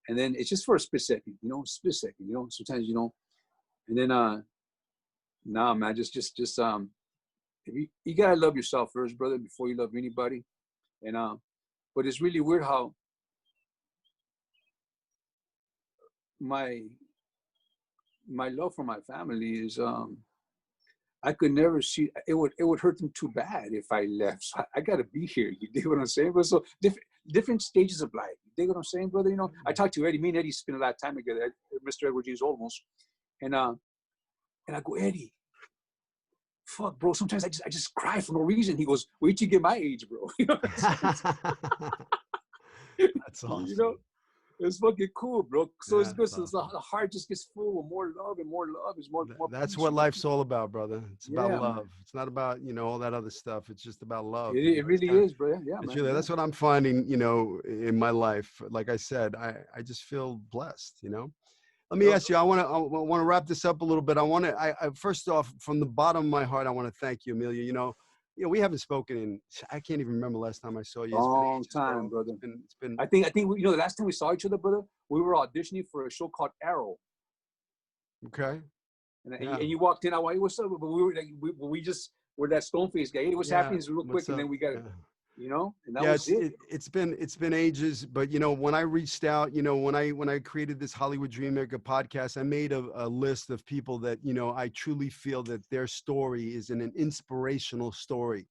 and then it's just for a split second, you know, you know. Sometimes, you know, and then nah, man, just you gotta love yourself first, brother, before you love anybody. And but it's really weird how my love for my family is I could never see it would hurt them too bad if I left. So I gotta be here. You dig what I'm saying? But so different stages of life. You dig what I'm saying, brother? You know, I talked to Eddie. Me and Eddie spent a lot of time together. Mr. Edward James Olmos, and I go, Eddie, fuck, bro. Sometimes I just cry for no reason. He goes, wait till you get my age, bro. You know, that's awesome. You know, it's fucking cool, bro. So it's good. So the heart just gets full of more love, and more love is more. That's what life's all about, brother. It's about love. Man. It's not about, you know, all that other stuff. It's just about love. It really is, bro. Yeah, man. Really, that's what I'm finding, you know, in my life. Like I said, I just feel blessed, you know. Let me ask you. I want to wrap this up a little bit. I first off, from the bottom of my heart, I want to thank you, Emilio. You know, we haven't spoken in, I can't even remember last time I saw you. Long time, brother. It's been. I think you know, the last time we saw each other, brother, we were auditioning for a show called Arrow. Okay. And you walked in. I went, hey, what's up? But we were like, we just were that stone face guy. Hey, what's happening? Real quick, and then we got. You know, and that was it. It's been ages, but you know, when I reached out, you know, when I created this Hollywood Dreammaker podcast, I made a list of people that, you know, I truly feel that their story is an inspirational story.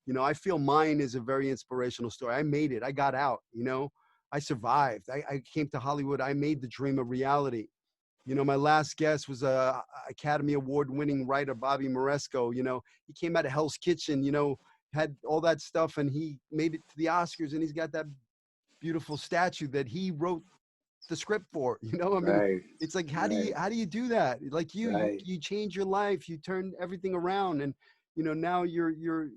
You know, I feel mine is a very inspirational story. I made it. I got out, you know. I survived. I came to Hollywood. I made the dream a reality. You know, my last guest was a Academy Award winning writer, Bobby Moresco. You know, he came out of Hell's Kitchen, you know, had all that stuff, and he made it to the Oscars, and he's got that beautiful statue that he wrote the script for. You know, I mean, Right. it's like, how do you do that? Like you change your life, you turn everything around, and you know, now you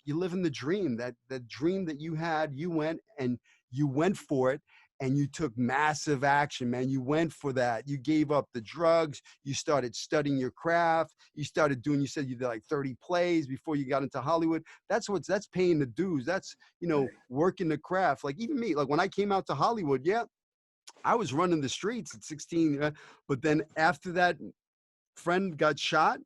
live in the dream, that dream that you had. You went for it, and you took massive action, man. You went for that. You gave up the drugs. You started studying your craft. You started doing, you said you did like 30 plays before you got into Hollywood. That's paying the dues. That's, you know, working the craft. Like even me, like when I came out to Hollywood, yeah, I was running the streets at 16. But then after that friend got shot,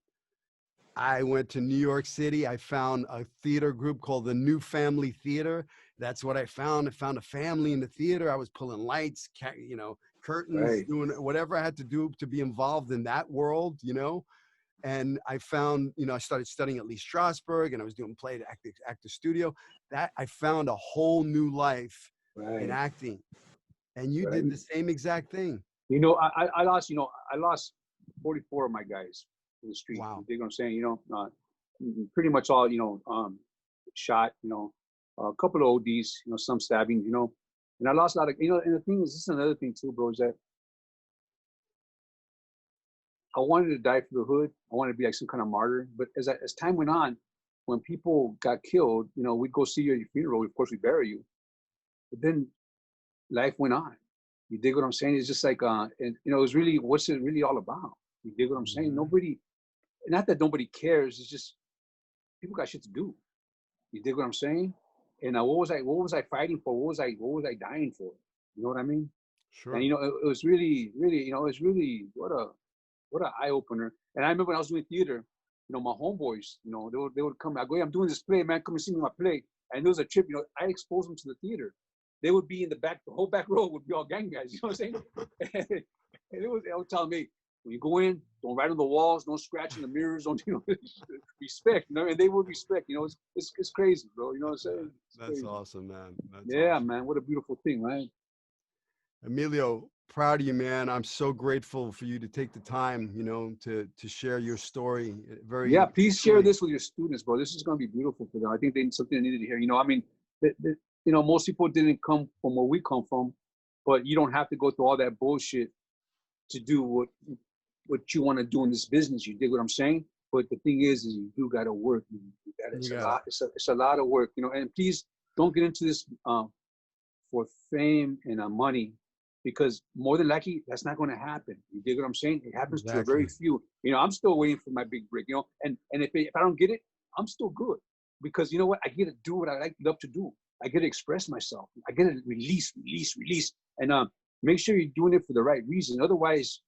I went to New York City. I found a theater group called the New Family Theater. That's what I found. I found a family in the theater. I was pulling lights, you know, curtains, doing whatever I had to do to be involved in that world, you know. And I found, you know, I started studying at Lee Strasberg, and I was doing play at actor studio. That I found a whole new life in acting. And you did the same exact thing. You know, I lost, you know, I lost 44 of my guys in the street. Wow. You dig what I'm saying? You know, pretty much all, you know, shot, you know, a couple of ODs, you know, some stabbing, you know, and I lost a lot of, you know, and the thing is, this is another thing too, bro, is that I wanted to die for the hood. I wanted to be like some kind of martyr. But as time went on, when people got killed, you know, we'd go see you at your funeral. Of course, we bury you. But then life went on. You dig what I'm saying? It's just like, and you know, it's really, what's it really all about? You dig what I'm saying? Nobody, not that nobody cares. It's just people got shit to do. You dig what I'm saying? And what was I fighting for? What was I dying for? You know what I mean? Sure. And you know, it was really, you know, it's really what an eye opener. And I remember when I was doing theater, you know, my homeboys, you know, they would come. I go, hey, I'm doing this play, man. Come and see me my play. And there was a trip, you know, I exposed them to the theater. They would be in the back, the whole back row would be all gang guys. You know what I'm saying? And they would tell me, when you go in, don't write on the walls, don't scratch in the mirrors, don't, you know, respect. You know, and they would respect. You know, it's crazy, bro. You know what I'm saying? That's crazy. Awesome, man. That's awesome. Man. What a beautiful thing, right? Emilio, proud of you, man. I'm so grateful for you to take the time, you know, to share your story. Please share this with your students, bro. This is going to be beautiful for them. I think they need something they needed to hear. You know, I mean, you know, most people didn't come from where we come from, but you don't have to go through all that bullshit to do what you want to do in this business. You dig what I'm saying? But the thing is you do got to work. It's a lot of work, you know. And please don't get into this for fame and money, because more than likely that's not going to happen. You dig what I'm saying? It happens to a very few. You know, I'm still waiting for my big break. You know, and if I don't get it, I'm still good, because you know what? I get to do what I love to do. I get to express myself. I get to release, and make sure you're doing it for the right reason. Otherwise,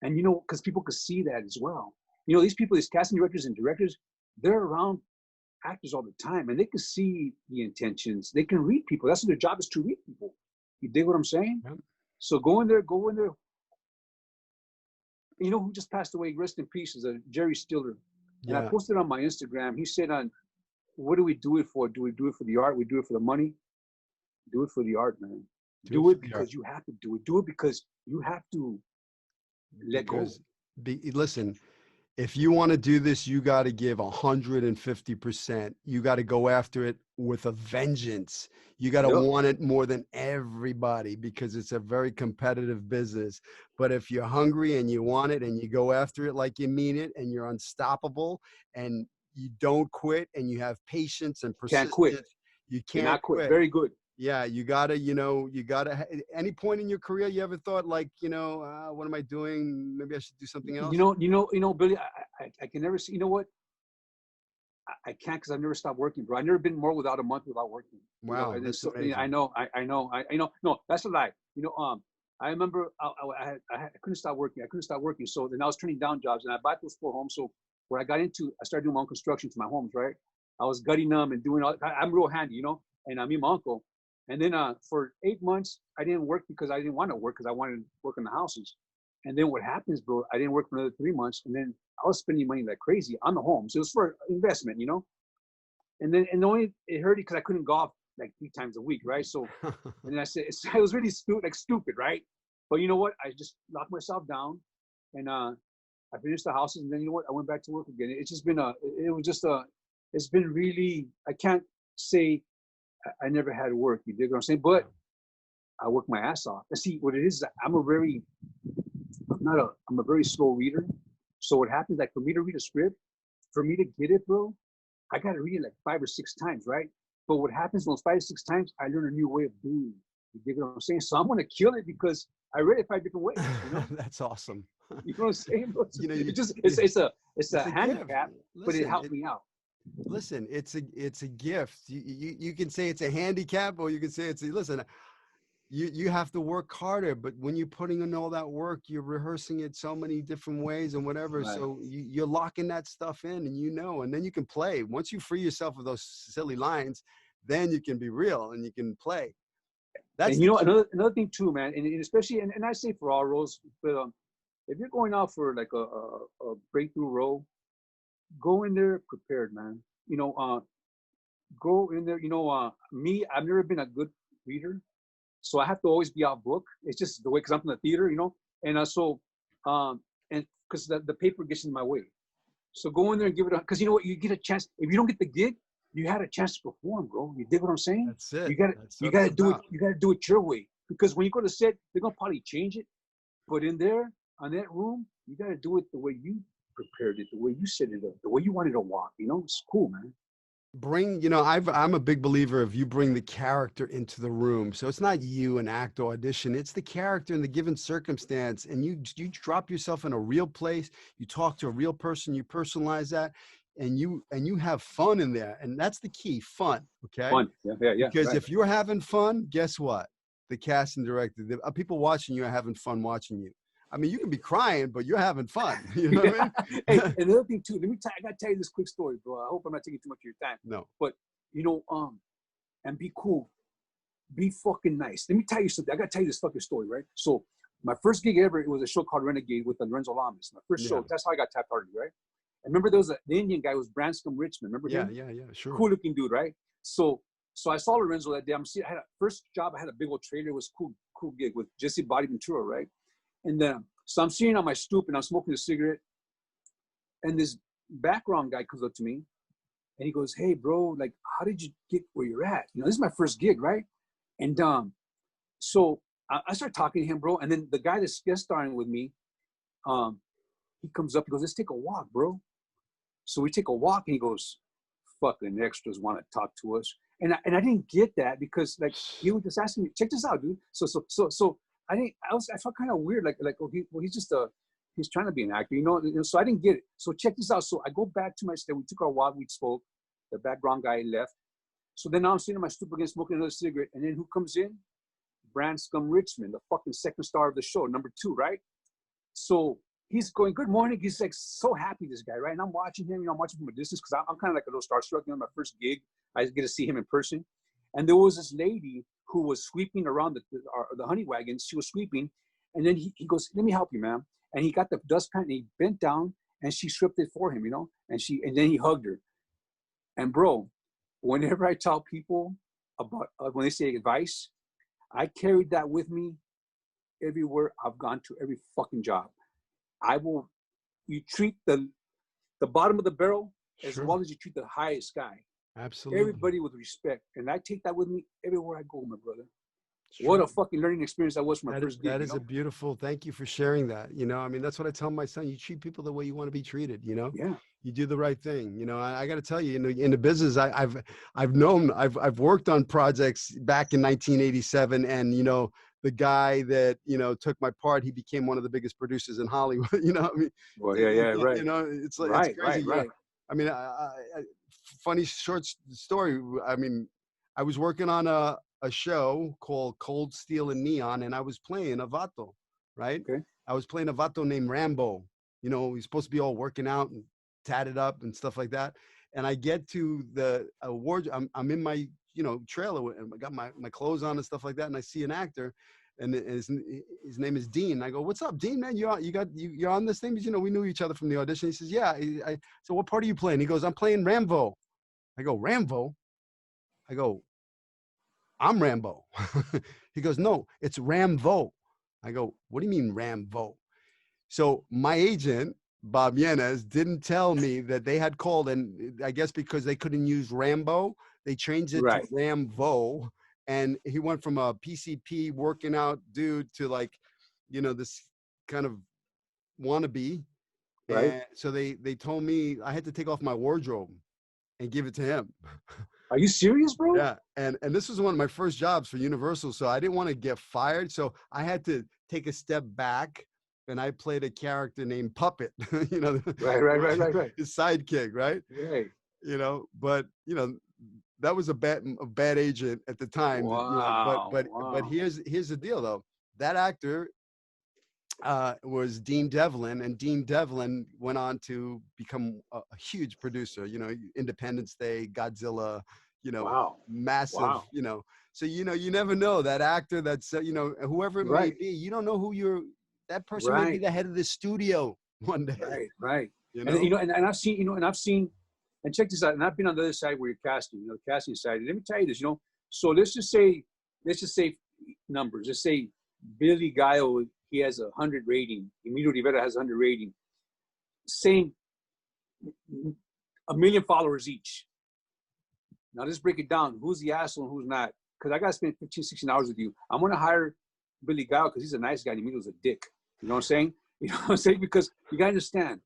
and you know, because people could see that as well. You know, these people, these casting directors and directors, they're around actors all the time, and they can see the intentions. They can read people. That's what their job is, to read people. You dig what I'm saying? Yeah. So go in there. You know who just passed away? Rest in peace. Is Jerry Stiller. And I posted on my Instagram. He said, what do we do it for? Do we do it for the art? We do it for the money? Do it for the art, man. Do it because you have to do it. Do it because you have to let go. Listen, if you want to do this, you got to give 150%. You got to go after it with a vengeance. You got to want it more than everybody, because it's a very competitive business. But if you're hungry and you want it and you go after it like you mean it, and you're unstoppable, and you don't quit, and you have patience and persistence, can't quit. You can't quit. Very good. Yeah, you gotta, any point in your career you ever thought like, what am I doing? Maybe I should do something else. You know, Billy, I can never see, you know what? I can't, because I've never stopped working, bro. I've never been more without a month without working. Wow. That's amazing. I know. No, that's a lie. You know, I remember I couldn't stop working. So then I was turning down jobs, and I bought those 4 homes. So when I started doing my own construction to my homes, right? I was gutting them and doing all, I'm real handy, you know, and I'm my uncle. And then for 8 months, I didn't work because I didn't want to work, because I wanted to work in the houses. And then what happens, bro, I didn't work for another 3 months. And then I was spending money like crazy on the homes. It was for investment, you know? And then, and only it hurt because I couldn't golf like 3 times a week, right? So, and I said, it was really stupid, right? But you know what? I just locked myself down, and I finished the houses, and then you know what? I went back to work again. It's just been it's been really. I can't say I never had work. You dig what I'm saying? But I work my ass off. And see, what it is, I'm a very slow reader. So what happens, like for me to read a script, for me to get it, bro, I got to read it like 5 or 6 times, right? But what happens those 5 or 6 times, I learn a new way of doing it. You dig what I'm saying? So I'm gonna kill it because I read it 5 different ways. You know? That's awesome. You know what I'm saying? You know, it's a handicap, listen, but it helped me out. Listen, it's a gift. You can say it's a handicap, or you can say listen. You have to work harder, but when you're putting in all that work, you're rehearsing it so many different ways and whatever. Right. So you're locking that stuff in, and then you can play. Once you free yourself of those silly lines, then you can be real and you can play. That's and you know another thing too, man, and especially and I say for all roles, but if you're going out for like a breakthrough role, go in there prepared, man. You know, go in there. You know, me, I've never been a good reader. So I have to always be out book. It's just the way, because I'm from the theater, you know, and and because the paper gets in my way. So go in there and give it because you know what, you get a chance. If you don't get the gig, you had a chance to perform, bro. You dig what I'm saying? That's it. You gotta do it. You gotta do it your way, because when you go to set, they're gonna probably change it. But in there, on that room, you gotta do it the way you prepared it, the way you set it up, the way you wanted to walk. You know, it's cool, man. I'm a big believer of you bring the character into the room. So it's not you, an act or audition. It's the character in the given circumstance. And you drop yourself in a real place. You talk to a real person. You personalize that, and you have fun in there. And that's the key, fun. Okay. Fun. Yeah. Because right. If you're having fun, guess what? The cast and director, the people watching you are having fun watching you. I mean, you can be crying, but you're having fun. You know what I mean? Hey, and another thing too, I gotta tell you this quick story, bro. I hope I'm not taking too much of your time. No. But you know, and be cool. Be fucking nice. Let me tell you something. I gotta tell you this fucking story, right? So my first gig ever, it was a show called Renegade with Lorenzo Lamas. My first show, that's how I got tapped hardly, right? And remember there was the Indian guy was Branscombe Richmond. Remember him? Yeah, sure. Cool looking dude, right? So I saw Lorenzo that day. I had a first job, I had a big old trailer. It was cool gig with Jesse Body Ventura, right? And then so I'm sitting on my stoop and I'm smoking a cigarette, and this background guy comes up to me and he goes, "Hey bro, like how did you get where you're at? You know, this is my first gig, right?" And so I start talking to him, bro. And then the guy that's guest starring with me, he comes up, he goes, "Let's take a walk, bro." So we take a walk and he goes, "Fucking extras want to talk to us." And I didn't get that because like he was just asking me, "Check this out, dude." So I felt kind of weird, like he's trying to be an actor, you know. So I didn't get it. So check this out. So I go back to my stay. We took our walk, we spoke. The background guy left. So then now I'm sitting on my stoop again, smoking another cigarette. And then who comes in? Branscombe Richmond, the fucking second star of the show, number 2, right? So he's going, "Good morning." He's like so happy, this guy, right? And I'm watching him, you know, I'm watching from a distance because I'm kind of like a little starstruck. You know, my first gig, I get to see him in person. And there was this lady who was sweeping around the honey wagons. She was sweeping. And then he goes, "Let me help you, ma'am." And he got the dustpan and he bent down and she stripped it for him, you know, and then he hugged her. And bro, whenever I tell people about, when they say advice, I carried that with me everywhere I've gone to, every fucking job. You treat the bottom of the barrel as well as you treat the highest guy. Absolutely. Everybody with respect. And I take that with me everywhere I go, my brother. What a fucking learning experience that was for my first gig. That is a beautiful, thank you for sharing that. You know, I mean, that's what I tell my son. You treat people the way you want to be treated, you know? Yeah. You do the right thing. You know, I got to tell you, in the business, I've worked on projects back in 1987, and, you know, the guy that, you know, took my part, he became one of the biggest producers in Hollywood. You know what I mean? Well, yeah, right. You know, it's like, right, it's crazy. Right. I mean, funny short story. I mean, I was working on a show called Cold Steel and Neon, and I was playing a vato, right? Okay. I was playing a vato named Rambo. You know, he's supposed to be all working out and tatted up and stuff like that. And I get to the award. I'm in my, you know, trailer and I got my clothes on and stuff like that. And I see an actor, and his name is Dean. I go, "What's up, Dean, man? You're on this thing?" Because, you know, we knew each other from the audition. He says, "Yeah." So what part are you playing? He goes, "I'm playing Rambo." I go, "Rambo?" I go, I'm Rambo. He goes, no, it's Rambo. I go, what do you mean Rambo? So my agent, Bob Yanez, didn't tell me that they had called, and I guess because they couldn't use Rambo, they changed it to Rambo. And he went from a PCP working out dude to like, this kind of wannabe. Right. And so they told me I had to take off my wardrobe and give it to him. Are you serious, bro? Yeah. And this was one of my first jobs for Universal. So I didn't want to get fired. So I had to take a step back, and I played a character named Puppet, Right. His sidekick, right? Right. But that was a bad agent at the time. Wow. But here's the deal though. That actor was Dean Devlin, and Dean Devlin went on to become a huge producer. Independence Day, Godzilla, massive. Wow. So you never know that actor. That's whoever it may be. You don't know who that person may be the head of the studio one day. Right. And I've seen, and check this out. And I've been on the other side where you're casting, the casting side. And let me tell you this, So let's just say numbers. Let's say Billy Gallo, he has 100 rating. Emilio Rivera has 100 rating. Same, 1 million followers each. Now let's break it down. Who's the asshole and who's not? Because I got to spend 15, 16 hours with you. I'm going to hire Billy Gallo because he's a nice guy and Emilio's a dick. You know what I'm saying? Because you got to understand.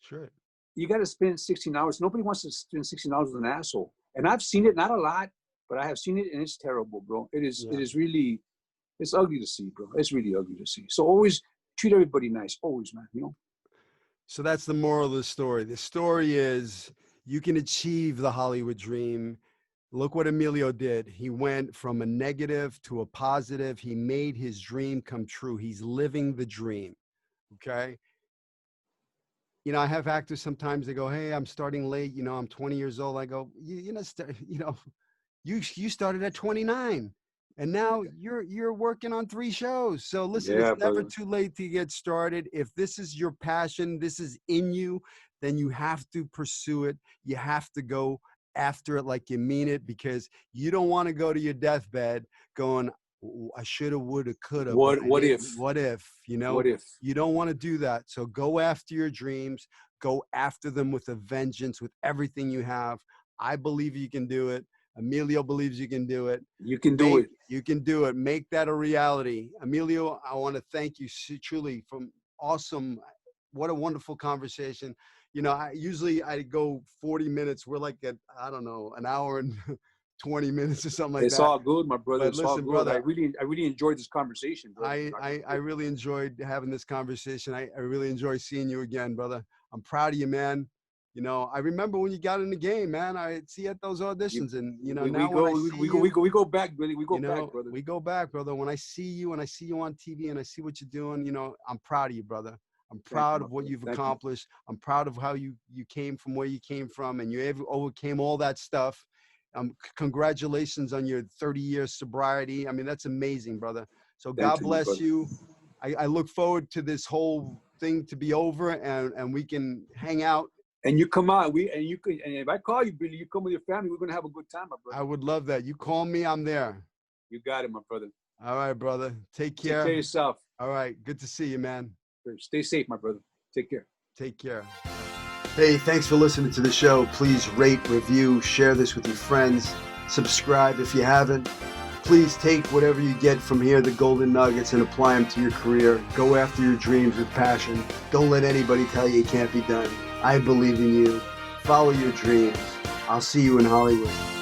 Sure. You got to spend 16 hours. Nobody wants to spend 16 hours with an asshole. And I've seen it, not a lot, but I have seen it, and it's terrible, bro. It is really, it's ugly to see, bro. It's really ugly to see. So always treat everybody nice. Always, man, So that's the moral of the story. The story is you can achieve the Hollywood dream. Look what Emilio did. He went from a negative to a positive. He made his dream come true. He's living the dream. Okay. I have actors sometimes, they go, hey, I'm starting late. I'm 20 years old. I go, you started at 29 and now you're working on 3 shows. So listen, it's never too late to get started. If this is your passion, this is in you, then you have to pursue it. You have to go after it like you mean it, because you don't want to go to your deathbed going, I should have, would have, could have. What if? What if? What if? You don't want to do that. So go after your dreams. Go after them with a vengeance, with everything you have. I believe you can do it. Emilio believes you can do it. You can do it. You can do it. Make that a reality. Emilio, I want to thank you truly from awesome. What a wonderful conversation. I go 40 minutes. We're like at, I don't know, an hour and 20 minutes or something like that. It's all good, my brother. But listen, brother, I really enjoyed this conversation, bro. I really enjoyed having this conversation. I really enjoy seeing you again, brother. I'm proud of you, man. I remember when you got in the game, man. I see you at those auditions, and we go back, Billy. We go back, brother. We go back, brother. When I see you on TV and I see what you're doing, I'm proud of you, brother. I'm proud of what you've accomplished. I'm proud of how you came from where you came from, and you overcame all that stuff. Congratulations on your 30-year sobriety. I mean, that's amazing, brother. So God bless you. I look forward to this whole thing to be over, and we can hang out. And you come out, and if I call you, Billy, you come with your family. We're gonna have a good time, my brother. I would love that. You call me, I'm there. You got it, my brother. All right, brother. Take care. Take care of yourself. All right. Good to see you, man. Stay safe, my brother. Take care. Take care. Hey, thanks for listening to the show. Please rate, review, share this with your friends. Subscribe if you haven't. Please take whatever you get from here, the golden nuggets, and apply them to your career. Go after your dreams with passion. Don't let anybody tell you it can't be done. I believe in you. Follow your dreams. I'll see you in Hollywood.